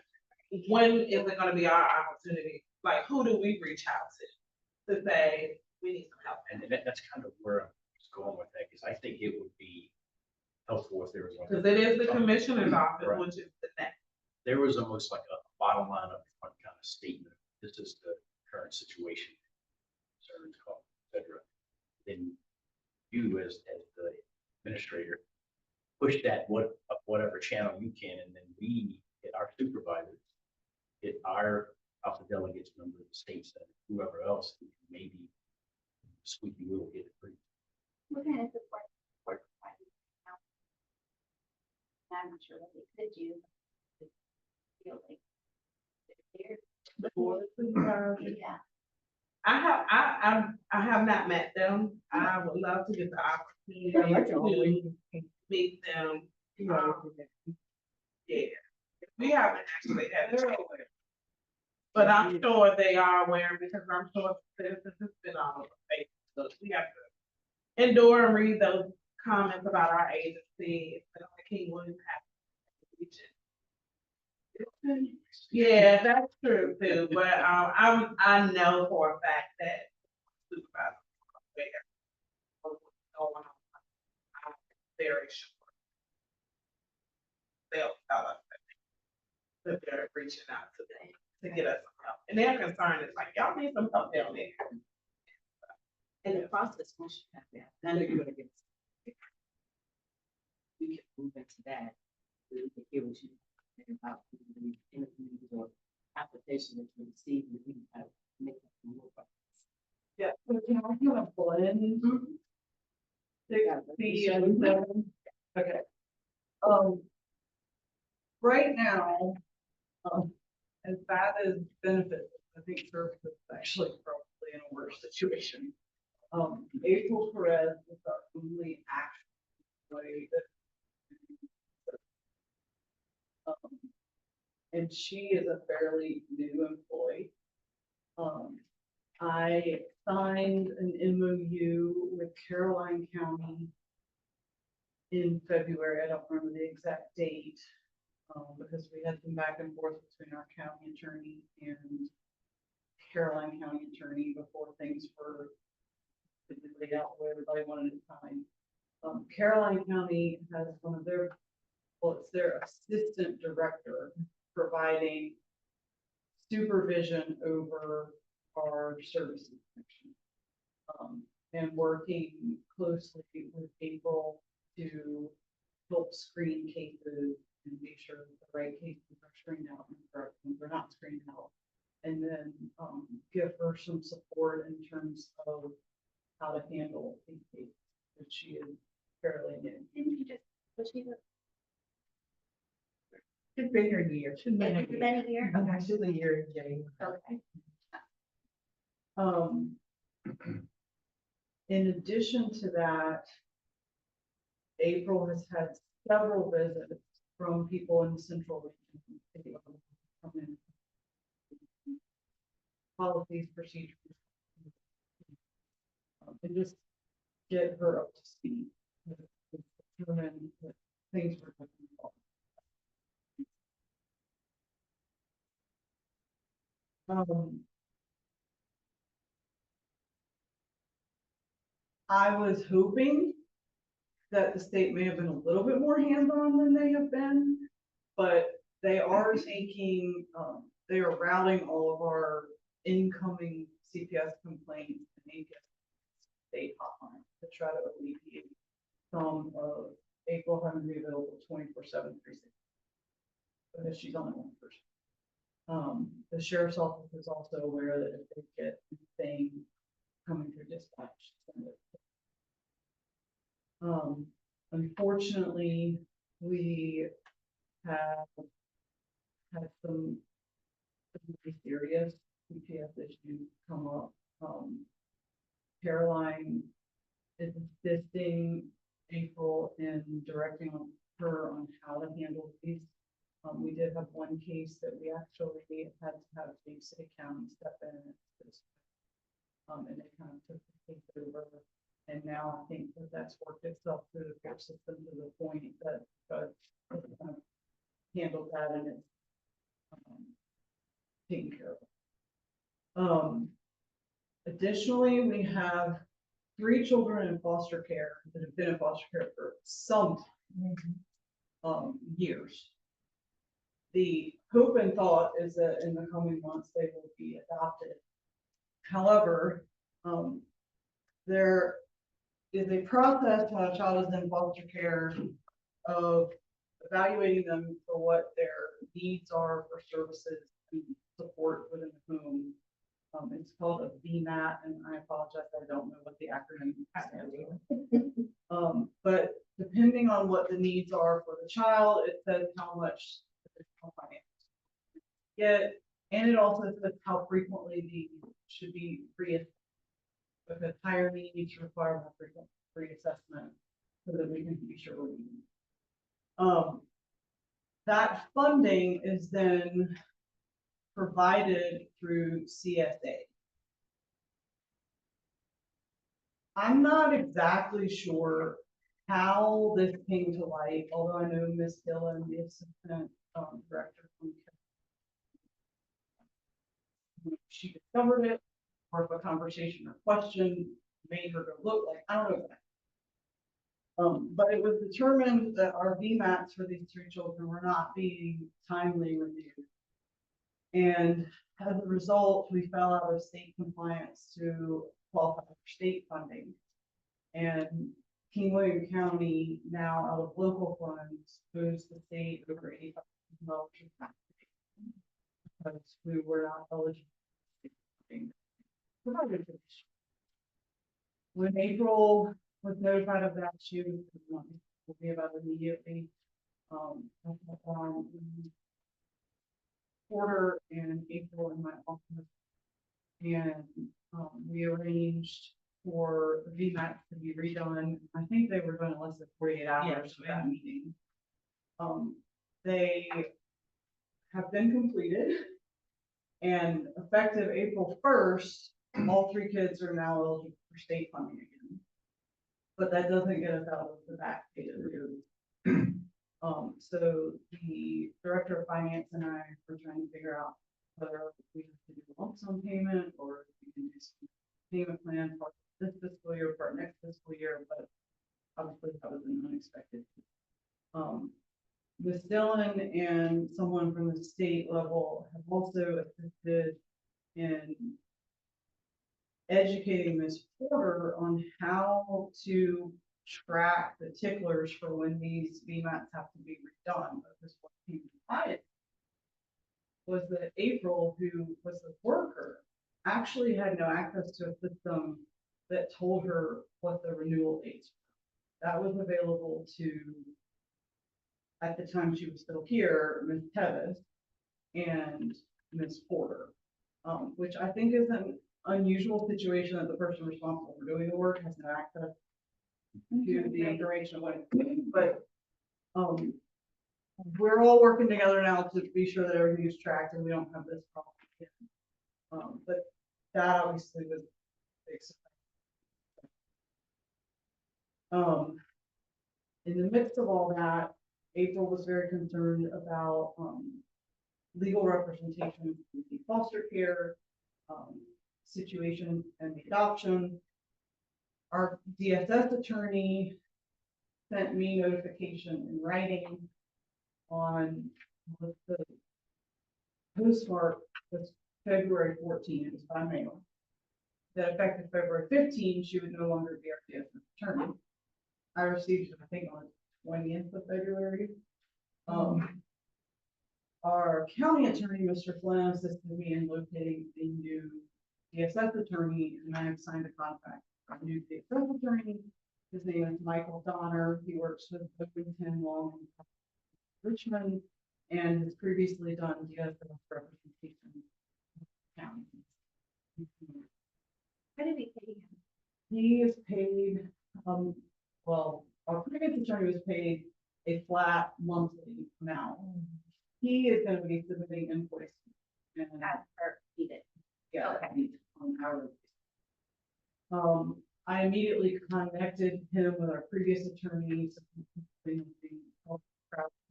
When is it gonna be our opportunity? Like, who do we reach out to say, we need some help? And that's kind of where I'm going with that, because I think it would be helpful if there was. Because it is the commissioner's office, Right. which is the next. There was almost like a bottom line up front kind of statement. This is the current situation, concerns, call, et cetera. Then you as the administrator, push that up whatever channel you can, and then we get our supervisors, get our House of Delegates member of the state senate, whoever else, who can maybe squeaky wheel get it free. What kind of support provided now? I'm not sure what they could do. To feel like they're, yeah. I have not met them. I would love to get the opportunity to meet them. Yeah, we haven't actually had it. But I'm sure they are aware because I'm sure citizens have been all over Facebook. We have to endure and read those comments about our agency. King William. Yeah, that's true too, but I know for a fact that supervisor there. Going on. I'm very sure. They'll tell us that they're reaching out to them to get us some help. And their concern is like, y'all need some help down there. And the process, once you have that, I know you're gonna get. We can move into that. We can hear what you think about the interviews or application that you receive, and we can kind of make that more. Yeah, so can I kind of blend? Okay. Right now, as bad as benefits, I think services is actually probably in a worse situation. April Perez is our only actual way that, and she is a fairly new employee. I signed an MOU with Caroline County in February. I don't remember the exact date, because we had some back and forth between our county attorney and Caroline County attorney before things were laid out where everybody wanted to sign. Caroline County has one of their, well, it's their assistant director providing supervision over our services section. And working closely with people to help screen cases and make sure that the right cases are screened out and correct ones are not screened out. And then give her some support in terms of how to handle these cases, which she is fairly new. Didn't you just, was she the, She's been here a year. She's been has it been a year? Okay, she's a year in January. Okay. In addition to that, April has had several visits from people in the central region. Come in. Policies, procedures. And just get her up to speed. Determine what things we're looking for. I was hoping that the state may have been a little bit more hands-on than they have been, but they are taking, they are routing all of our incoming CPS complaints and APS state hotline to try to alleviate some of April having to be available 24/7, 360. Because she's only one person. The sheriff's office is also aware that if they get anything coming through dispatch, send it. Unfortunately, we have had some pretty serious CPS issues come up. Caroline is assisting April in directing her on how to handle these. We did have one case that we actually had to have the city county step in. And they kind of took the case over. And now I think that that's worked itself through the court system to the point that handled that and it's taken care of. Additionally, we have 3 children in foster care that have been in foster care for some years. The hope and thought is that in the coming months they will be adopted. However, there is a process when a child is in foster care of evaluating them for what their needs are for services and support within the home. It's called a VMAT, and I apologize, I don't know what the acronym stands for. But depending on what the needs are for the child, it says how much additional finance get, and it also says how frequently the should be reassessed, because higher needs require more frequent reassessment so that we can be sure we're meeting. That funding is then provided through CSA. I'm not exactly sure how this came to light, although I know Ms. Dillon, the assistant director, she discovered it, or if a conversation or question made her go look, like, I don't know that. But it was determined that our VMATs for these 3 children were not being timely reviewed. And as a result, we fell out of state compliance to qualify for state funding. And King William County now out of local funds owes the state over $85,000 because we were not eligible. when April was notified of that, she will be about immediately. I put on Porter and April in my office. And, we arranged for VMAX to be redone. I think they were done in less than 48 hours of that meeting. They have been completed. And effective April 1st, all 3 kids are now eligible for state funding again. But that doesn't get us out of the back pay review. So the director of finance and I are trying to figure out whether we have to do a lump sum payment or if we can do some payment plan for this fiscal year, for our next fiscal year, but obviously that was an unexpected. Ms. Dillon and someone from the state level have also assisted in educating Ms. Porter on how to track the ticklers for when these VMATs have to be redone. Because what he decided was that April, who was the worker, actually had no access to a system that told her what the renewal dates were. That was available to, at the time she was still here, Ms. Tevis and Ms. Porter, which I think is an unusual situation that the person responsible for doing the work has no access to the information of what it's doing, but we're all working together now to be sure that everything is tracked and we don't have this problem again. But that obviously was big surprise. In the midst of all that, April was very concerned about legal representation in the foster care situation and the adoption. Our DSS attorney sent me notification in writing on the postmark was February 14th, it was by mail. That effective February 15th, she would no longer be our DSS attorney. I received it, I think, on the 20th of February. Our county attorney, Mr. Flynn, assisted me in locating the new DSS attorney, and I have signed a contract with our new DSS attorney. His name is Michael Donner. He works with Oakington, Long, and Richmond, and has previously done DSS representation in county. How do we pay him? He is paid, well, our previous attorney was paid a flat monthly amount. He is gonna be submitting invoices. And As per needed. yeah, Okay. on our. I immediately connected him with our previous attorneys.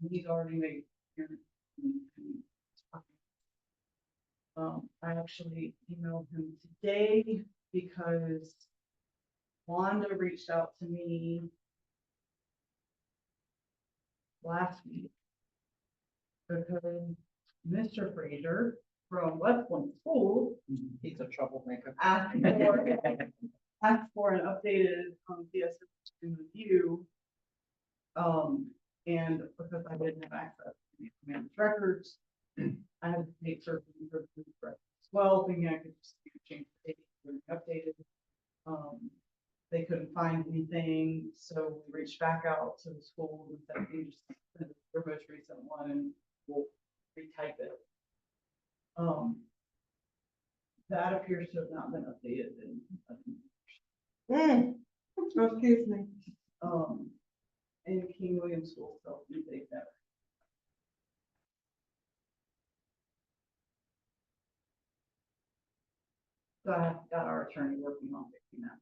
He's already made. I actually emailed him today because Wanda reached out to me last week because Mr. Frazier from West Point School He's a troublemaker. asked for an updated DSS review. And because I didn't have access to the command records, I had to make certain records as well, thinking I could just change the date when updated. They couldn't find anything, so we reached back out to the school and said, "You just send us their most recent one and we'll retype it." That appears to have not been updated in. Excuse me. And King William School, so we take that. So I have got our attorney working on fixing that.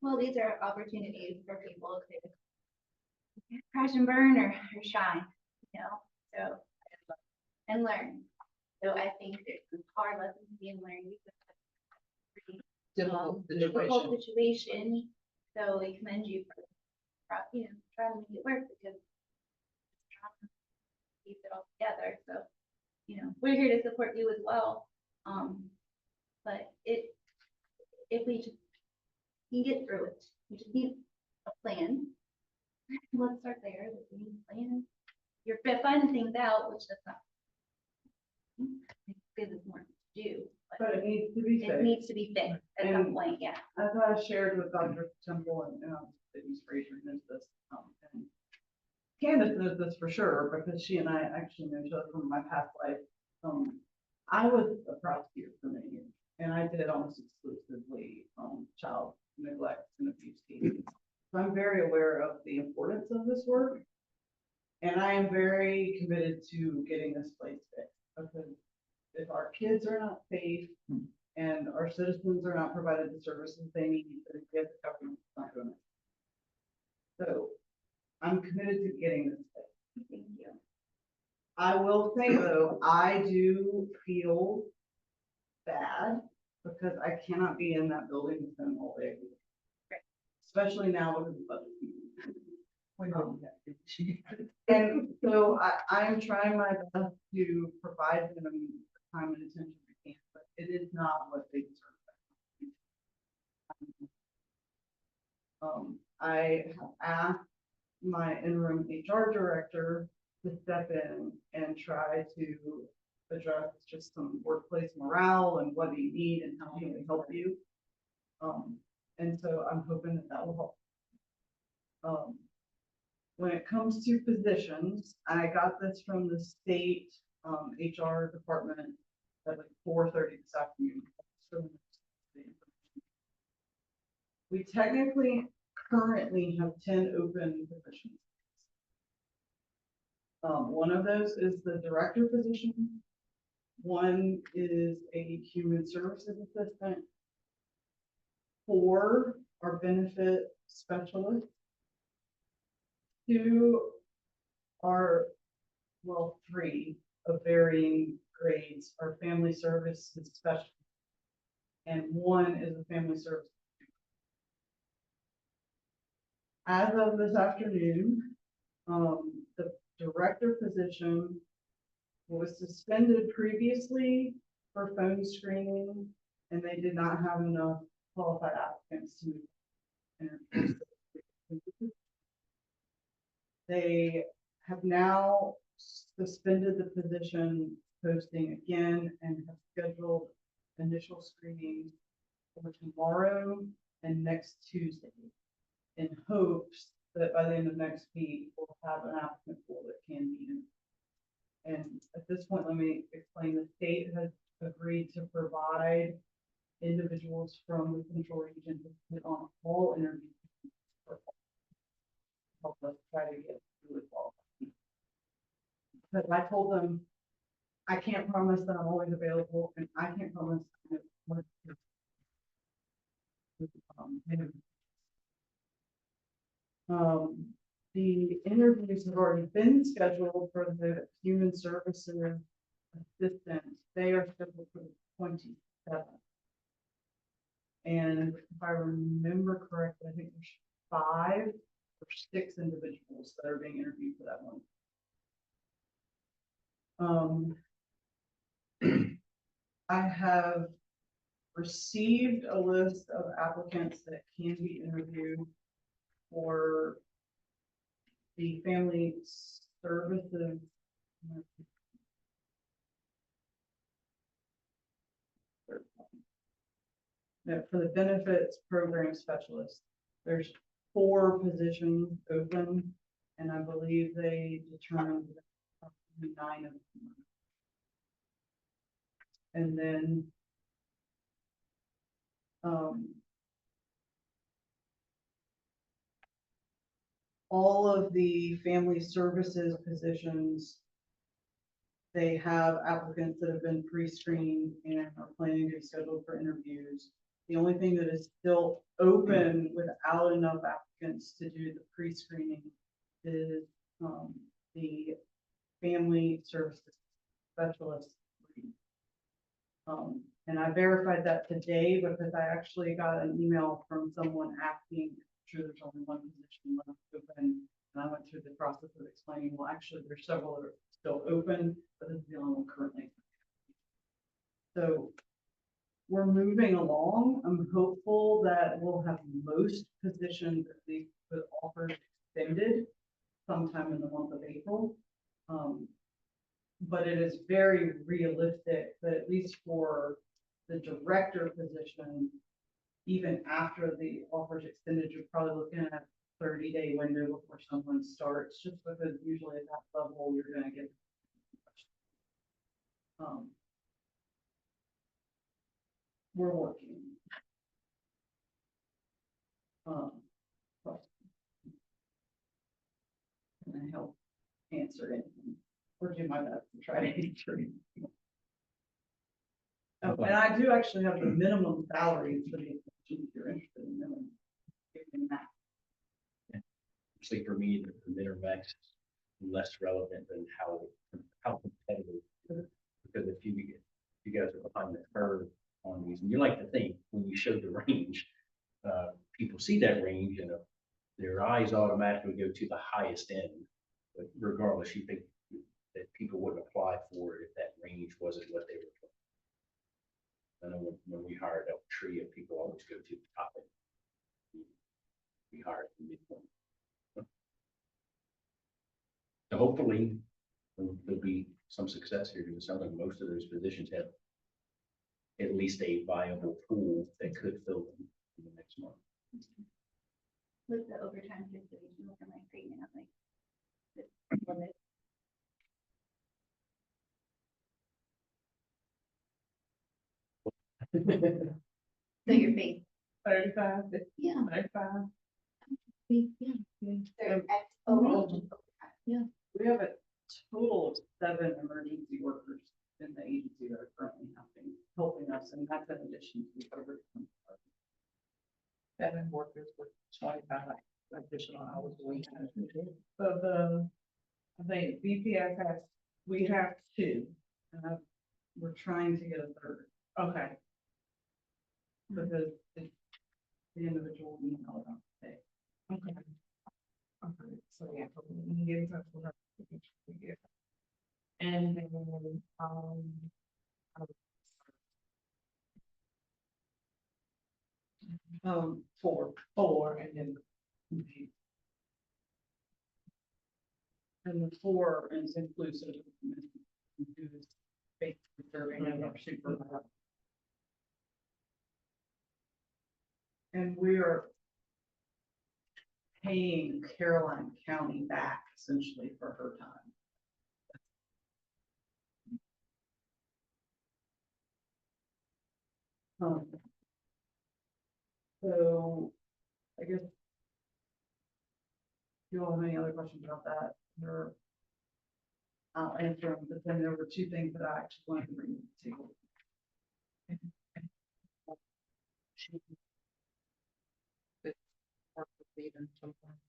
Well, these are opportunities for people to crash and burn or shine, you know, so, and learn. So I think there's some hard lessons being learned. Difficult situation, so we commend you for, you know, trying to make it work because it's trying to keep it all together, so, you know, we're here to support you as well. But if we just can get through it, we just need a plan let's start there, that we need plans. You're finding things out, which that's not. Because it's more to do, But it needs to be it fixed. needs to be fixed at some And- point, yeah. As I shared with Dr. Temple and, Denise Fraser knows this, and Candace knows this for sure, because she and I actually know each other from my past life. I was a prosecutor for many years, and I did almost exclusively, child neglect and abuse cases. So I'm very aware of the importance of this work. And I am very committed to getting this place fixed, because if our kids are not safe and our citizens are not provided the services they need, then the government's not doing it. So I'm committed to getting this fixed. Thank you. I will say though, I do feel bad because I cannot be in that building with them all day. Right. Especially now with the budget season. We know that. And so I am trying my best to provide them the time and attention I can, but it is not what they deserve. I have asked my interim HR director to step in and try to address just some workplace morale and what do you need and how can we help you. And so I'm hoping that that will help. When it comes to positions, I got this from the state HR department at like 4:30 this afternoon. We technically currently have 10 open positions. One of those is the director position. One is a human services assistant. 4 are benefit specialists. 2 are, well, 3 of varying grades are family services specialists. And 1 is a family service. As of this afternoon, the director position was suspended previously for phone screening, and they did not have enough qualified applicants to interview. They have now suspended the position posting again and have scheduled initial screenings for tomorrow and next Tuesday, in hopes that by the end of next week, we'll have an applicant pool that can be in. And at this point, let me explain, the state has agreed to provide individuals from the control region to sit on all interviews. Help us try to get through it all. But I told them, I can't promise that I'm always available, and I can't promise that the interviews have already been scheduled for the human services assistant. They are scheduled for the 27th. And if I remember correctly, I think there's 5 or 6 individuals that are being interviewed for that one. I have received a list of applicants that can be interviewed for the family services. No, for the benefits program specialist, there's 4 positions open, and I believe they determined that 9 of them. And then all of the family services positions, they have applicants that have been pre-screened and are planning to be scheduled for interviews. The only thing that is still open without enough applicants to do the pre-screening is the family services specialist. And I verified that today because I actually got an email from someone asking, sure there's only one position left open. And I went through the process of explaining, well, actually there's several that are still open, but this is the only one currently. So we're moving along. I'm hopeful that we'll have most positions at least with offers extended sometime in the month of April. But it is very realistic that at least for the director position, even after the offer's extended, you're probably looking at a 30-day window before someone starts, just because usually at that level, you're gonna get. We're working. But can I help answer anything? Or do my best to try to answer anything. Oh, and I do actually have the minimum salaries for the, if you're interested in minimum. Given that. Actually, for me, the Mintermax is less relevant than how competitive. Because if you guys are behind the curve on these, and you like to think, when you show the range, people see that range and their eyes automatically go to the highest end. But regardless, you think that people wouldn't apply for it if that range wasn't what they were. I know when we hired El Tria, people always go to the top end. We hired the midpoint. So hopefully there'll be some success here, because it sounds like most of those positions have at least a viable pool that could fill them in the next month. With the overtime situation, look at my screen and I'm like. limit. So your face, 35, yeah, 35. yeah. They're at total. Yeah. We have a total of 7 emergency workers in the agency that are currently helping us, and that's in addition to the overtime. 7 workers with 25 additional hours a week. So I think BPS has, we have 2. We're trying to get a third, Okay. because it's the individual we know about today. Okay. Okay, so yeah, so we can get in touch with her. And then, 4, and then. And the 4 is inclusive of who's basically serving as our supervisor. And we are paying Caroline County back essentially for her time. So I guess. Do you all have any other questions about that? Or I'll answer them, but then there were 2 things that I actually wanted to bring to the table. Work with even sometimes.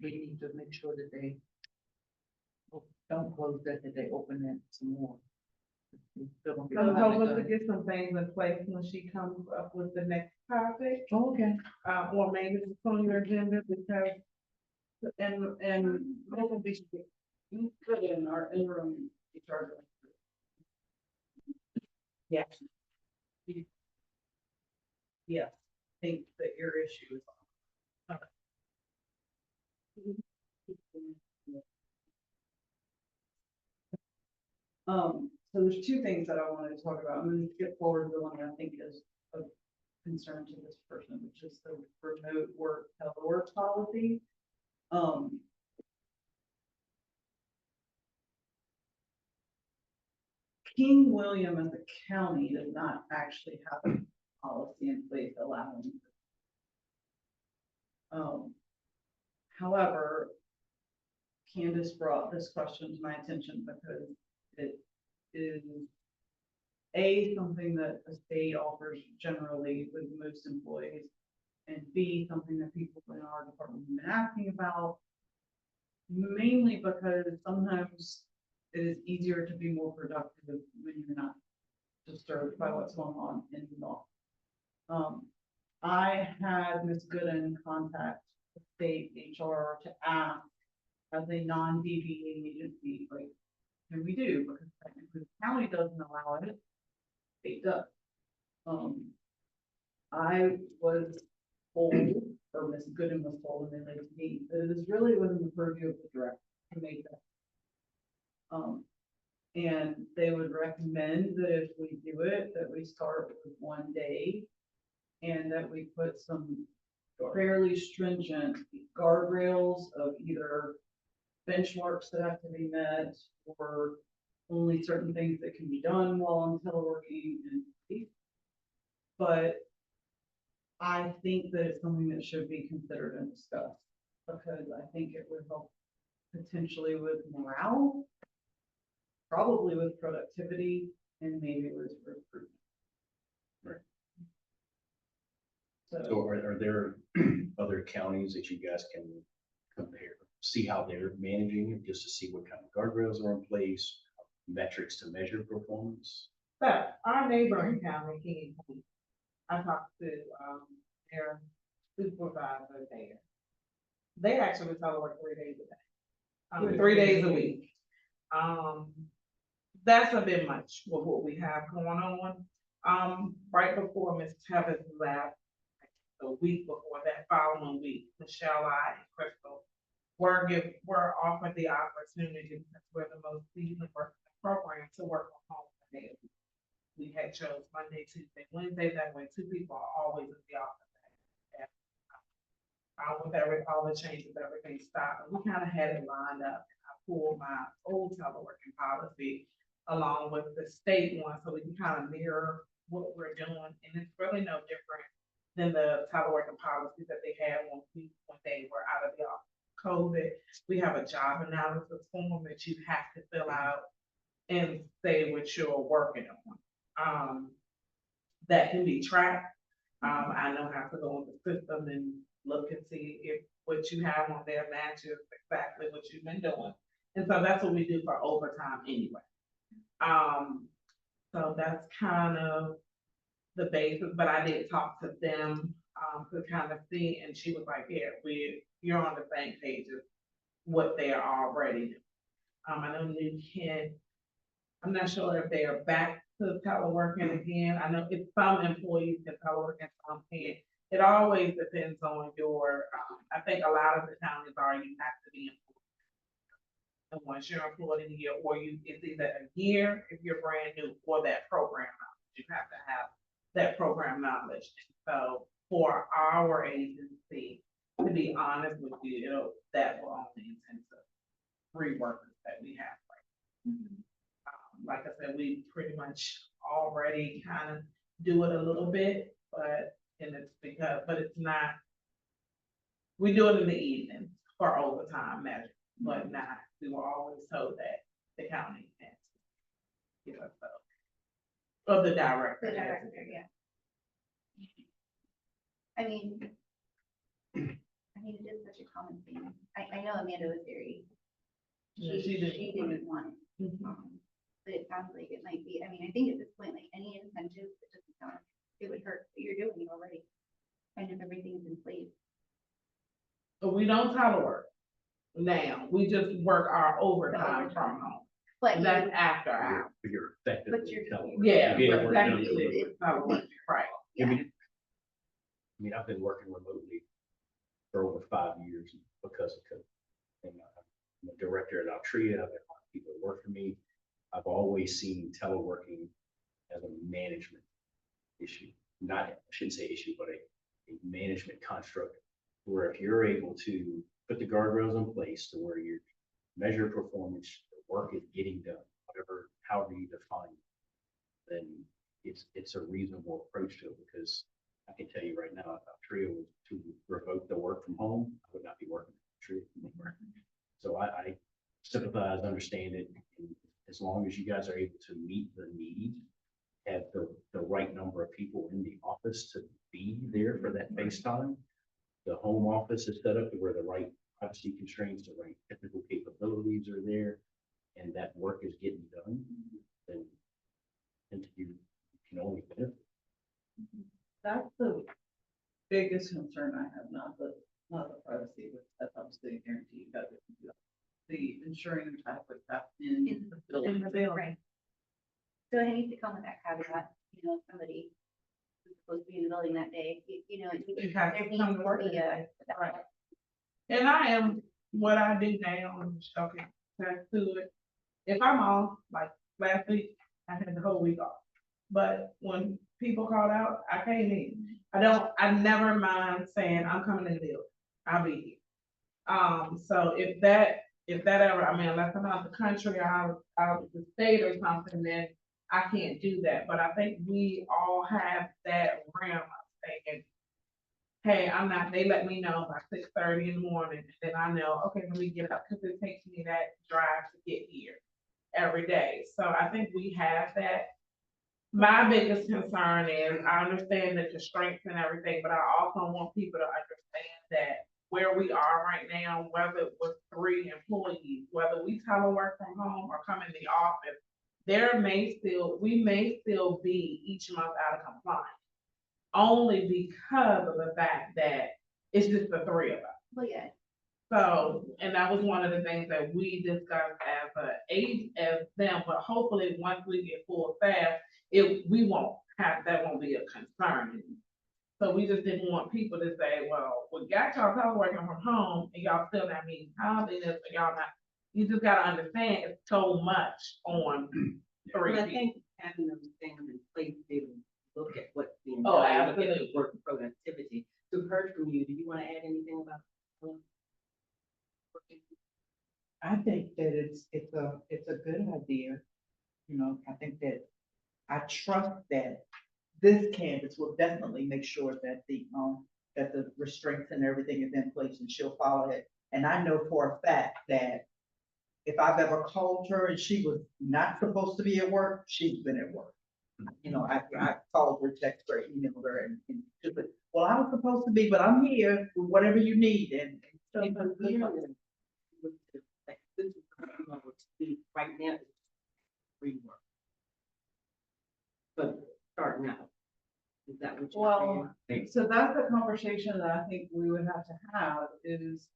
We need to make sure that they don't close that they open it some more. I'm hoping to get some things in place when she comes up with the next topic, Okay. or maybe it's on your agenda, because. And hopefully she can put in our interim HR director. Yes. Yes, I think that your issue is. So there's 2 things that I wanted to talk about. I'm going to skip forward to the one that I think is of concern to this person, which is the remote work telework policy. King William as a county does not actually have a policy in place allowing. However, Candace brought this question to my attention because it is something that the state offers generally with most employees, and B, something that people in our department have been asking about, mainly because sometimes it is easier to be more productive when you're not disturbed by what's going on in law. I had Ms. Gooden contact the state HR to ask, as a non-DBA agency, like, can we do? Because technically the county doesn't allow it, state does. I was told or Ms. Gooden was told when they laid to me, that it is really within the purview of the director to make that. And they would recommend that if we do it, that we start with 1 day. And that we put some fairly stringent guardrails of either benchmarks that have to be met, or only certain things that can be done while on teleworking. But I think that it's something that should be considered and discussed, because I think it would help potentially with morale, probably with productivity, and maybe with recruitment. Right. So, are there other counties that you guys can compare, see how they're managing it, just to see what kind of guardrails are in place, metrics to measure performance? But our neighboring county, King County, I talked to, their supervisor there. They actually telework 3 days a day, 3 days a week. That's a bit much with what we have going on. Right before Ms. Tevis left, a week before that following week, Michelle, I, and Crystal were offered the opportunity, because we're the most seasoned work in the program, to work from home today. We had chose Monday, Tuesday, Wednesday, that way 2 people are always in the office. With all the changes, everything stopped, and we kind of had it lined up. I pulled my old teleworking policy along with the state one, so we can kind of mirror what we're doing, and it's really no different than the teleworking policies that they had when they were out of the office. COVID, we have a job analysis form that you have to fill out and say what you're working on. That can be tracked. I know how to go in the system and look and see if what you have on there matches exactly what you've been doing. And so that's what we do for overtime anyway. So that's kind of the basis, but I did talk to them to kind of see, and she was like, yeah, you're on the same page as what they are already doing. I know New Kent, I'm not sure if they are back to teleworking again. I know if some employees can telework and some can't. It always depends on your, I think a lot of the counties are, you have to be employed. And once you're employed in a year, or it's either a year if you're brand new, or that program knowledge. You have to have that program knowledge. So for our agency, to be honest with you, that will only intend to 3 workers that we have right now. Like I said, we pretty much already kind of do it a little bit, but it's not, we do it in the evening for overtime measure, but not, we were always told that the county has to give us those. Or the director. The director, yeah. I mean, it is such a common thing. I know Amanda was very, Yeah, she she didn't didn't want it. Mhm. But it sounds like it might be, I think at this point, like any incentive that doesn't sound, it would hurt what you're doing already. Kind of everything's in place. But we don't telework now, we just work our overtime from home. But you That's would- after hours. You're effectively But you're- teleworking. Yeah, You but can't work technically another day. it's telework, right. I mean, I've been working remotely for over 5 years because of COVID. And I'm a director at Altria. I've got a lot of people that work for me. I've always seen teleworking as a management issue, I shouldn't say issue, but a management construct, where if you're able to put the guardrails in place to where you measure performance, the work is getting done, however you define it, then it's a reasonable approach to it. Because I can tell you right now, if Altria was to revoke the work from home, I would not be working at Altria anymore. So I sympathize, understand it, and as long as you guys are able to meet the need, have the right number of people in the office to be there for that face time. The home office is set up to where the right privacy constraints, the right technical capabilities are there, and that work is getting done, then you can only benefit. that's the biggest concern I have, not the privacy, which that's obviously a guarantee, but the ensuring there's adequate staff in the building. Right. So it needs to come with that caveat, somebody who's supposed to be in the building that day, you know. You have there to needs come to work be a- Right. And I am, what I do now, I'm just okay, back to it. If I'm off, like last week, I had the whole week off. But when people called out, I came in. I never mind saying, I'm coming in the building, I'll be here. So if that ever, I mean, unless I'm out the country, or out of the state or something, then I can't do that. But I think we all have that realm of thinking, hey, I'm not, they let me know by 6:30 in the morning, and then I know, okay, let me get up, because it takes me that drive to get here every day. So I think we have that. My biggest concern is, I understand the constraints and everything, but I also want people to understand that where we are right now, whether it was 3 employees, whether we telework from home or come in the office, we may still be each month out of compliance. Only because of the fact that it's just the 3 of us. Well, yeah, So, and that was one of the things that we discussed as them, but hopefully, once we get full staff, that won't be a concern anymore. So we just didn't want people to say, well, we got y'all working from home and y'all still not meeting timeliness, and y'all not, you just gotta understand it's so much on 3 But I people. think having those things in place to look at what's being Oh, done, look at the absolutely. work productivity. So heard from you, do you want to add anything about? I think that it's a good idea. You know, I think that, I trust that this canvas will definitely make sure that the restraints and everything is in place and she'll follow it. And I know for a fact that if I've ever called her and she was not supposed to be at work, she's been at work. You know, I called her, texted her, emailed her, and she said, well, I was supposed to be, but I'm here with whatever you need, and so. If I'm clear on this, like, this is what we're seeing right now, is rework. But starting out, is that what you're Well, saying? so that's the conversation that I think we would have to have is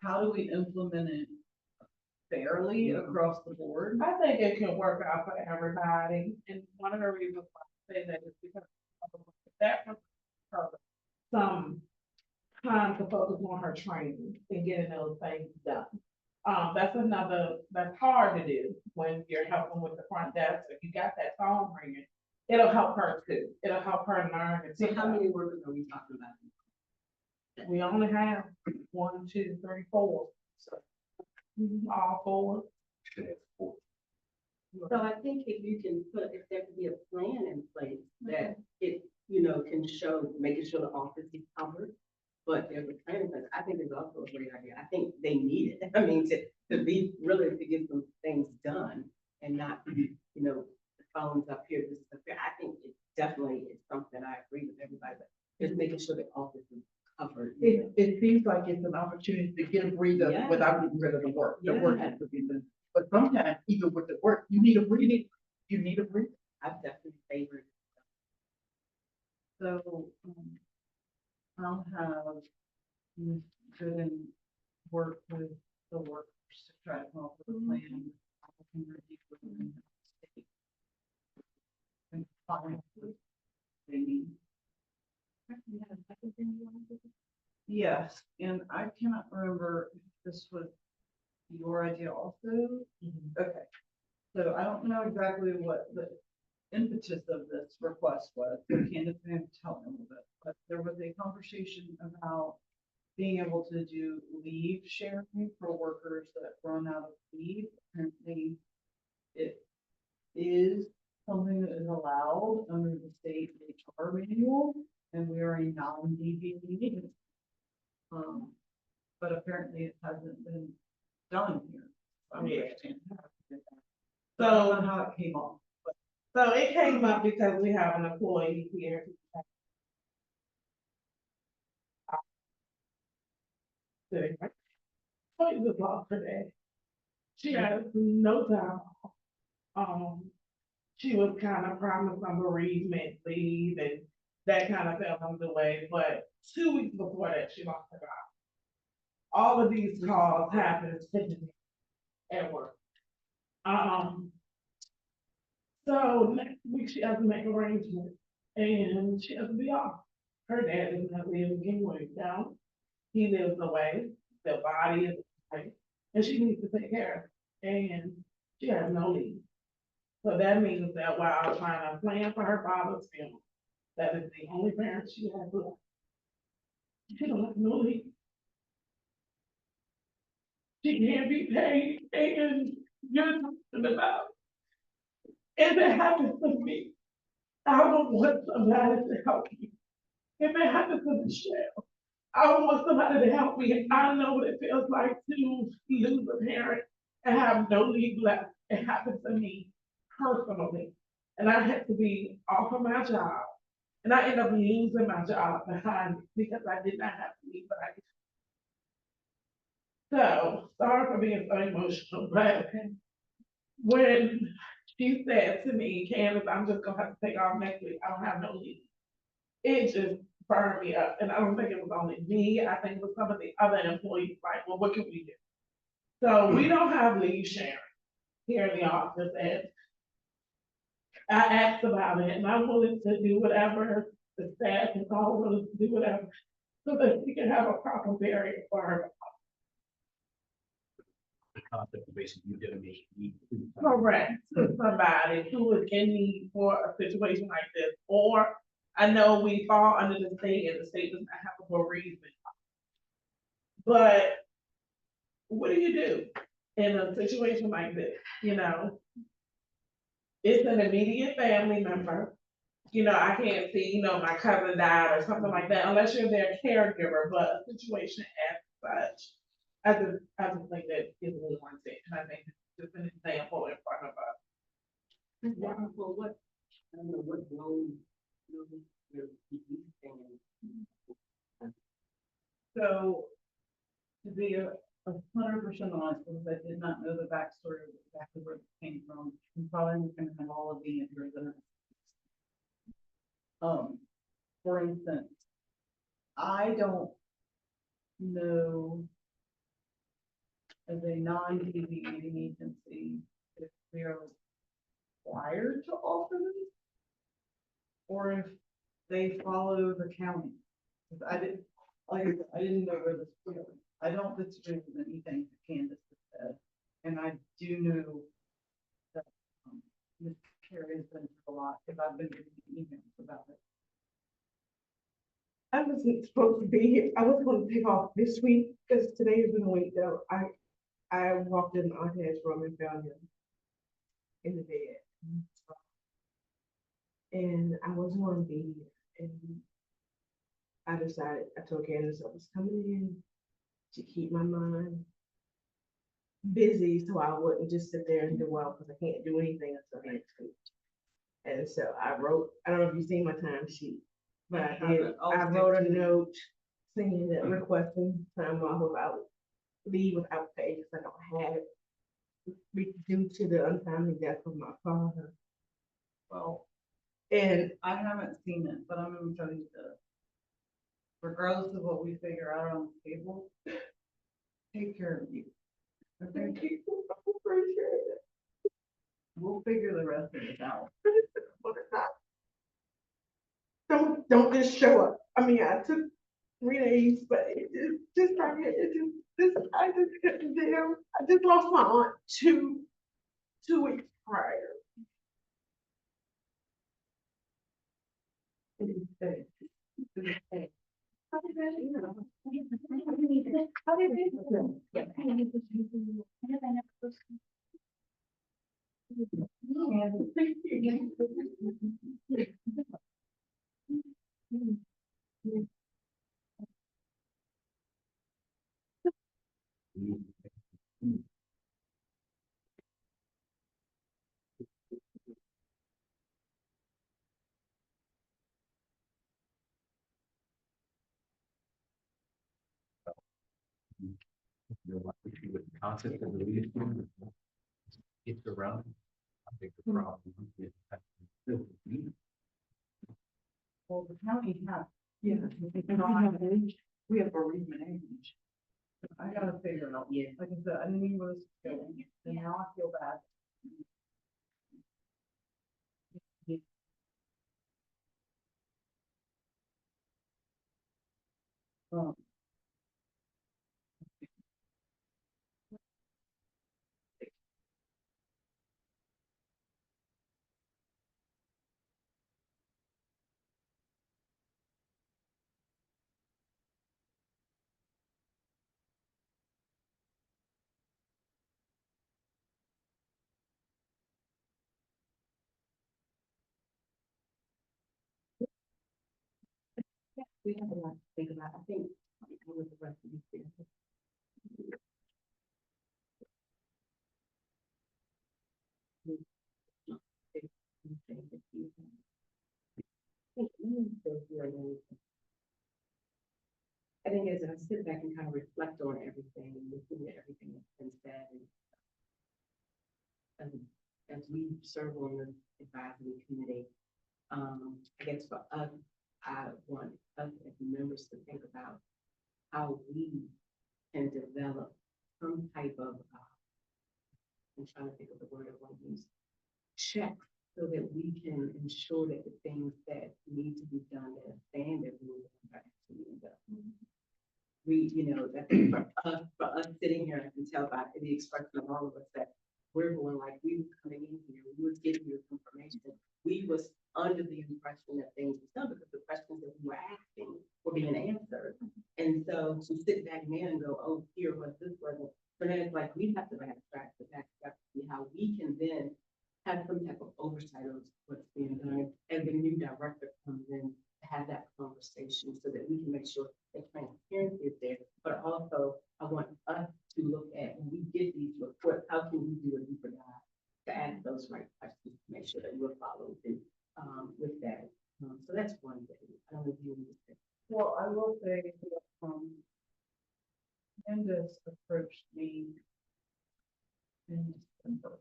how do we implement it fairly across the board? I think it can work out for everybody, and one of the reasons why I say that is because that was her some time to focus on her training and getting those things done. That's hard to do when you're helping with the front desk. If you got that phone ringing, it'll help her too. It'll help her learn and So pick how up. many workers are we talking about? We only have 1, 2, 3, 4. So all 4. Should have 4. So I think if you can if there could be a plan in place that it, you know, can show, making sure the office is covered. But there's a training plan, I think it's also a great idea. I think they need it. I mean, to be really, to get some things done and not, you know, the phones up here, this is up here. I think it definitely is something I agree with everybody, but just making sure the office is covered. It seems like it's an opportunity to get a breather Yeah. without getting rid of the work. The work Yeah. has to be done. But sometimes, even with the work, you need a breather. You need a breather. I've definitely favored. So, I'll have Ms. Gooden work with the workers to try to come up with a plan. I can review it and state. And find what they need. Yes, and I cannot remember if this was your idea also. Okay, so I don't know exactly what the impetus of this request was, so Candace can tell me a little bit, but there was a conversation about being able to do leave sharing for workers that run out of leave. Apparently, it is something that is allowed under the state HR manual, and we are a non-DBA agency. But apparently it hasn't been done here. I understand. So I don't know how it came up. So it came up because we have an employee here. What was lost today? She has no job. She was kind of promised some bereavement leave and that kind of fell on the way, but 2 weeks before that, she lost her job. All of these calls happened at work. So next week she has to make arrangements and she has to be off. Her dad does not live in Kingwood now. He lives away, the body is away, and she needs to take care of it. And she has no leave. So that means that while I'm trying to plan for her father's funeral, that is the only parent she has left. She don't have no leave. She can't be paid, and you're talking about. If it happens to me, I don't want somebody to help me. If it happens to Michelle, I don't want somebody to help me. I know what it feels like to lose a parent and have no leave left. It happened to me personally. And I had to be off of my job. And I ended up losing my job behind it because I did not have leave. So, sorry for being so emotional, but when she said to me, Candace, I'm just gonna have to take off next week, I don't have no leave. It just burned me up, and I don't think it was only me, I think it was some of the other employees, like, well, what can we do? So we don't have leave sharing here in the office, and I asked about it, and I'm willing to do whatever, the staff is all willing to do whatever, so that we can have a proper burial for her. The concept of basically you didn't make. Correct, to somebody who is in need for a situation like this, or I know we fall under the state and the state does not have a bereavement. But what do you do in a situation like this, you know? It's an immediate family member, you know, I can't see, you know, my cousin died or something like that, unless you're their caregiver, but a situation as such. I just think that is a little unsafe, and I think it's just an example in front of us. Yeah, well, what, I don't know what role, you're So, to be 100% honest, because I did not know the backstory of exactly where it came from, I'm probably gonna have all of the answers in it. For instance, I don't know as a non-deviating agency, if we are required to offer this, or if they follow the county. 'Cause I didn't, like, I said, I didn't know where this was going. I don't disagree with anything that Candace has said, and I do know that, Ms. Carey has been through a lot, because I've been getting emails about it. I wasn't supposed to be here. I was gonna take off this week, because today has been a week though. I walked in my dad's room and found him in the bed. And I was gonna be here, and I decided, I told Candace I was coming in to keep my mind busy, so I wouldn't just sit there and do well, because I can't do anything until next week. And so I wrote, I don't know if you've seen my time sheet, but I wrote a note saying that requesting time off without leave without pay, because I don't have it, due to the untimely death of my father. Well, And I haven't seen it, but I'm gonna tell you this. Regardless of what we figure out on the table, take care of you. Okay, thank you, I appreciate it. we'll figure the rest of it out. But it's not. Don't just show up. I mean, I took 3 days, but just right here, I just couldn't deal. I just lost my aunt two weeks prior. With the concept of the leadership, it's around. I think the problem is. Well, the county has, Yeah. we have bereavement age. I gotta figure out, like I said, I didn't even know this was going, and now I feel bad. Um, We have a lot to think about. I think with the rest of these things. I think as I sit back and kind of reflect on everything, and looking at everything that's been said, and as we serve on the advisory committee, I guess for us, I want us as members to think about how we can develop some type of, I'm trying to think of the word I want to use, check, so that we can ensure that the things that need to be done that are standard rules are actually done. We, that for us sitting here, I can tell by the expression of all of us that we're going like, we were coming in here, we was giving you information. We was under the impression that things were done because the questions that we were asking were being answered. And so to sit back now and go, oh, here was this wasn't. But then it's like, we have to backtrack to see how we can then have some type of oversight of what's being done. And the new director comes in to have that conversation so that we can make sure that transparency is there. But also, I want us to look at, when we get these reports, how can we do a deeper dive to ask those right questions to make sure that we're following through with that. So that's one thing. I don't know if you want to say. well, I will say, Candace approached me in December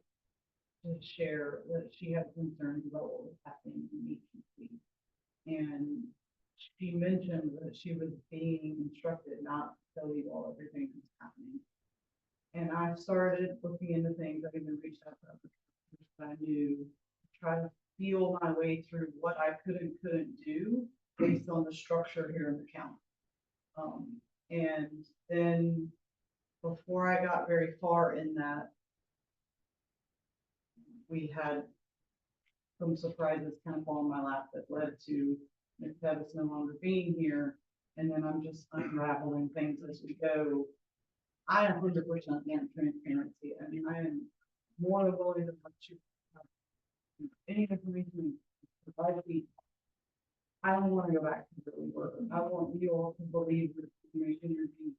to share that she had concerns about what was happening in EPC. And she mentioned that she was being instructed not to tell you all everything that's happening. And I started looking into things. I even reached out to other people that I knew, to try to feel my way through what I could and couldn't do based on the structure here in the county. And then before I got very far in that, we had some surprises kind of fall in my lap that led to Ms. Davis no longer being here. And then I'm just unraveling things as we go. I 100% am transparency. I mean, I am more than willing to let you any information provide me. I don't want to go back to where we were. I want you all to believe the information you're being.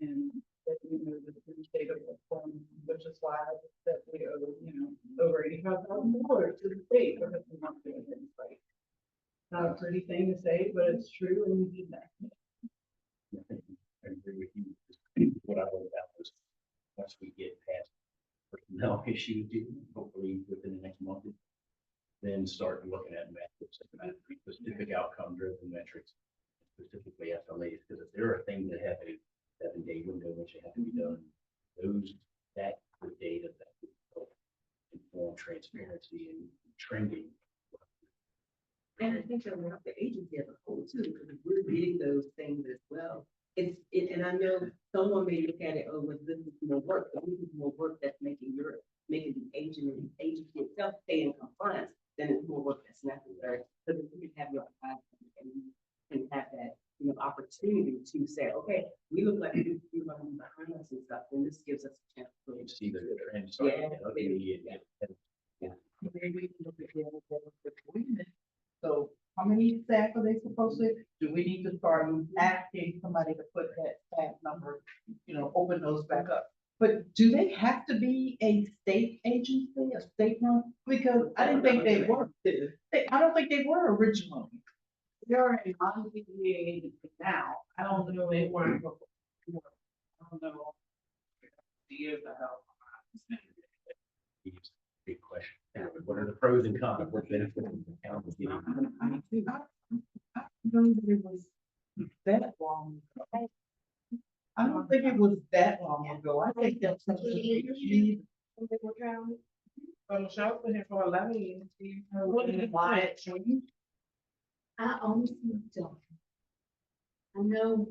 And that the state of Washington, which is why I just said we owe, over $85,000 to the state because we're not doing things right. Not a pretty thing to say, but it's true, and we need that. I agree with you. What I wrote about was, once we get past personnel issues, hopefully within the next month, then start looking at metrics, specific outcome driven metrics, specifically SLAs, because if there are things that have a 7-day window which have to be done, that the data that will help inform transparency and trending. And I think that we're the agency as a whole too, because if we're reading those things as well. And I know someone may look at it, oh, well, this is more work, but this is more work that's making the agency itself stay in compliance, then it's more work that's necessary. So that you can have your eyes and have that, opportunity to say, okay, we look like we're running behind us and stuff, and this gives us a chance to You see the trend starting to ugly and Maybe we can look at the other deployment. So how many staff are they supposed to, do we need to start asking somebody to put that staff number, open those back up? But do they have to be a state agency, a state run? Because I didn't think they were. I don't think they were originally. They're a non-PPA agency now. I don't know they weren't before. I don't know. The years ago. big question. What are the pros and cons? What benefits the town is getting? I know that it was that long ago. I don't think it was that long ago. I think that's such a big deal. So Michelle's been here for 11 years. Why it changed? I honestly don't. I know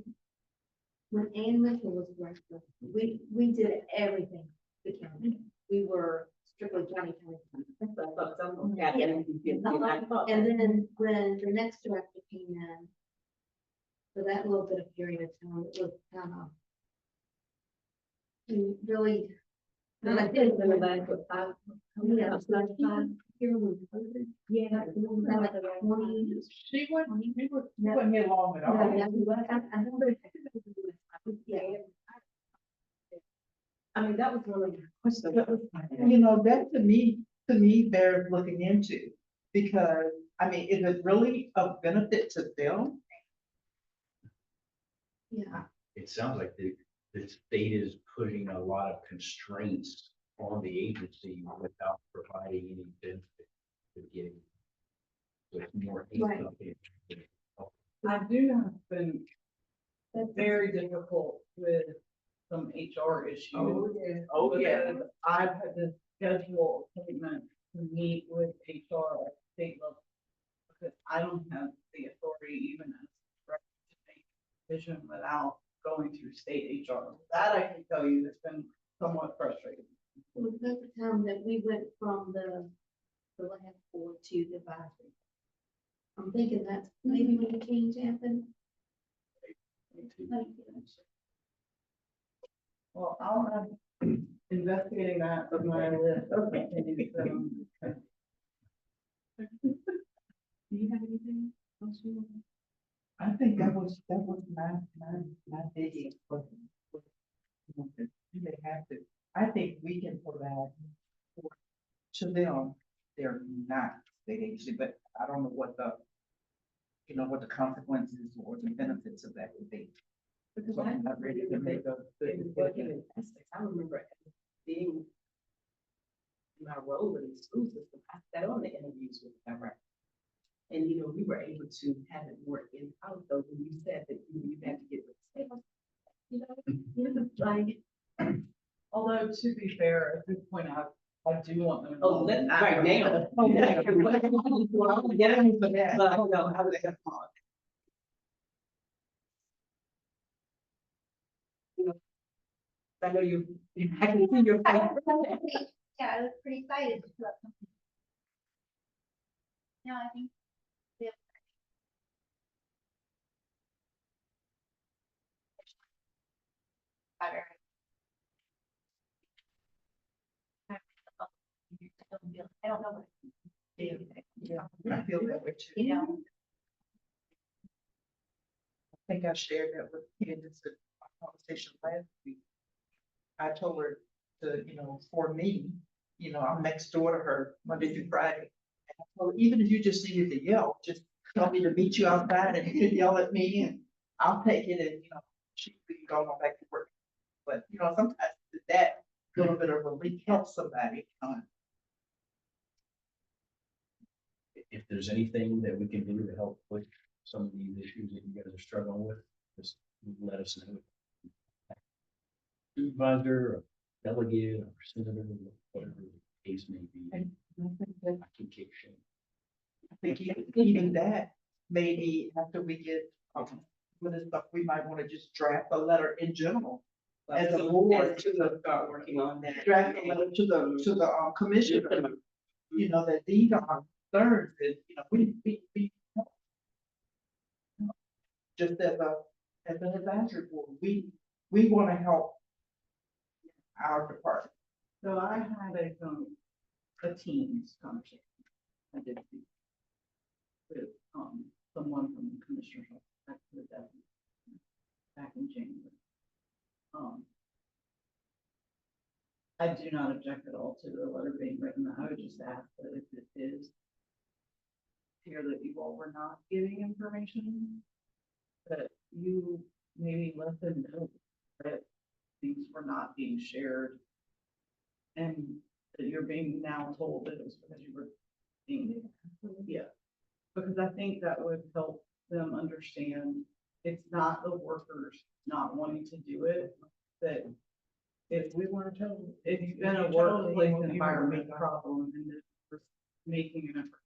when Ann Mitchell was director, we did everything, the county. We were strictly county. Yeah, Yeah. and you get- And then when the next director came in, for that little bit of period of time, it was kind of really. And I think in the back of Yeah, it's like, here we go. Yeah. It was like 20. She wasn't here long at all. I remember. Yeah. I mean, that was one of the questions. You know, that to me, bears looking into, because, I mean, is it really of benefit to them? Yeah. It sounds like the state is putting a lot of constraints on the agency without providing any benefit to getting. With more. Right. I do have been very difficult with some HR issues. Oh, yeah. Because I've had to schedule appointments to meet with HR at state level. Because I don't have the authority even as director to make a decision without going through state HR. That I can tell you has been somewhat frustrating. It was at the time that we went from the last board to the advisory. I'm thinking that's maybe when the change happened. Well, I'll investigating that of my list. Okay. Do you have anything else you want? I think that was my biggest question. Do they have to, I think we can provide support to them, they're not state agency, but I don't know what the, you know, what the consequences or the benefits of that would be. Because So I'm not ready to make a good working decision. in Essex, I remember being in my role in the school system, I sat on the interviews with the director. And, you know, we were able to have it more in-house, though, when you said that you had to get with the state. You know, like, Although to be fair, at this point, I do want them. oh, involved. right now. Oh, yeah. Yeah, but I don't know how to have on. You know, I know you, I can see your face. Yeah, I was pretty excited to put up something. No, I think. we have- Better. I don't know what. Yeah, I feel that way too. You know, I think I shared that with Candace in our conversation last week. I told her to, you know, for me, you know, I'm next door to her Monday through Friday. And I told her, even if you just needed to yell, just tell me to meet you outside and you can yell at me and I'll take it and, you know, we can go on back to work. But, you know, sometimes that little bit of relief helps somebody. If there's anything that we can do to help with some of these issues that you guys are struggling with, just let us know. Supervisor, or delegate, or senator, whatever the case may be, I And I think that can kick shit. I think even that, maybe after we get, with this stuff, we might want to just draft a letter in general. As a board, to start working on that. draft a letter to the commissioner, you know, that these are concerns that, you know, we just as an advisory board, we want to help our department. So I had a team's conversation. I did see with, someone from the commissioner's office back to the deputy back in January. I do not object at all to the letter being written. I would just ask that if it is clear that you all were not giving information, that you maybe let them know that things were not being shared. And that you're being now told that it was because you were being, yeah. Because I think that would help them understand it's not the workers not wanting to do it, that if we weren't told, if you've been a workplace environment problem and that we're making an effort.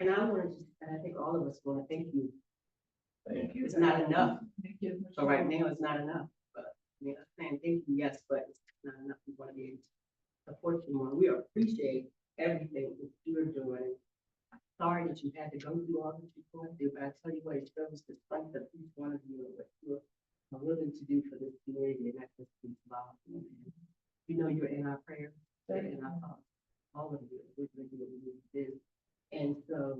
And I want to just, and I think all of us want to thank you. Thank you. It's not enough. Thank you. So right now, it's not enough, but, I mean, I'm saying thank you, yes, but it's not enough. We want to be able to support you more. We appreciate everything that you're doing. I'm sorry that you had to go through all that you're going through, but I tell you what, it shows the strength of each one of you and what you're willing to do for this community, and that just speaks about you. You know, you're in our prayers, you're in our thoughts, all of you, we're going to do what we need to do. And so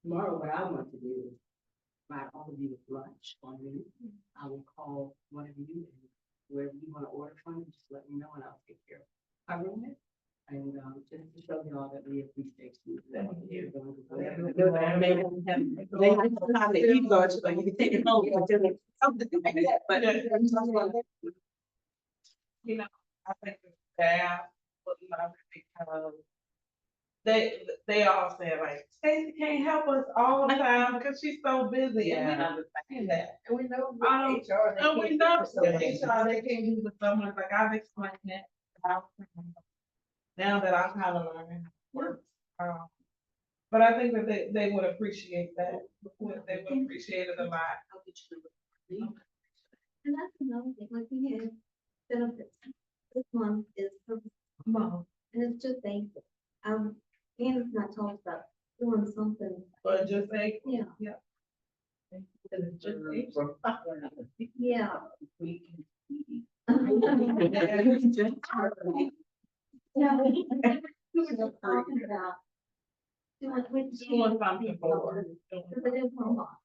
tomorrow, what I want to do is invite all of you with lunch on me. I will call one of you, and wherever you want to order from, just let me know and I'll take care of it. And just to show you all that we appreciate you. Thank you. Maybe we have, they have some time to eat lunch, but you can take it home or do something like that, but. You know, I think the staff would love it because they all say like, Stacy can't help us all the time because she's so busy, and we understand that. And we know with Um, HR. they And we can't know fix that something. HR, they can't do with someone, like I've explained that. Now that I'm kind of learning how it works. But I think that they would appreciate that, they would appreciate it a lot. And that's another thing, like we had benefits. This month is for Mom, and it's just thankful. Anna's not talked about doing something, But just say, yeah, yeah. yeah. Yeah, we were just talking about doing, with Doing something for her. because it is home office.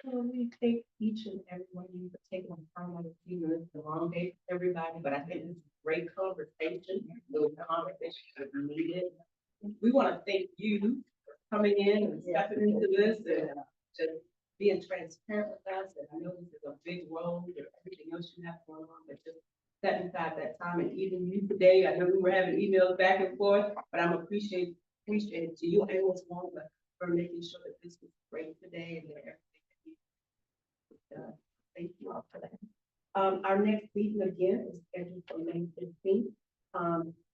Can we take each and every one of you to take one time on a few minutes, the long day for everybody, but I think this is a great conversation. Those conversations are needed. We want to thank you for coming in and stepping into this and just being transparent with us. And I know this is a big role and everything else you have going on, but just setting aside that time and even you today. I know we were having emails back and forth, but I'm appreciative to you and what's wrong, but for making sure that this was great today and that everything. Thank you all for that. Our next meeting again is scheduled for May 15th.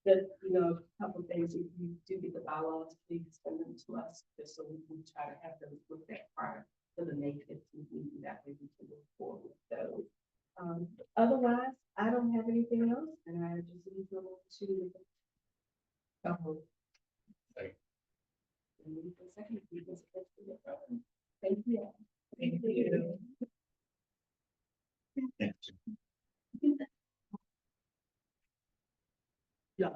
Just, you know, a couple of things, if you do get the bylaws, please send them to us, just so we can try to have them looked at prior to the May 15th meeting, that way we can move forward with those. Otherwise, I don't have anything else, and I just leave them to. Thank you all. Thank you. Yeah.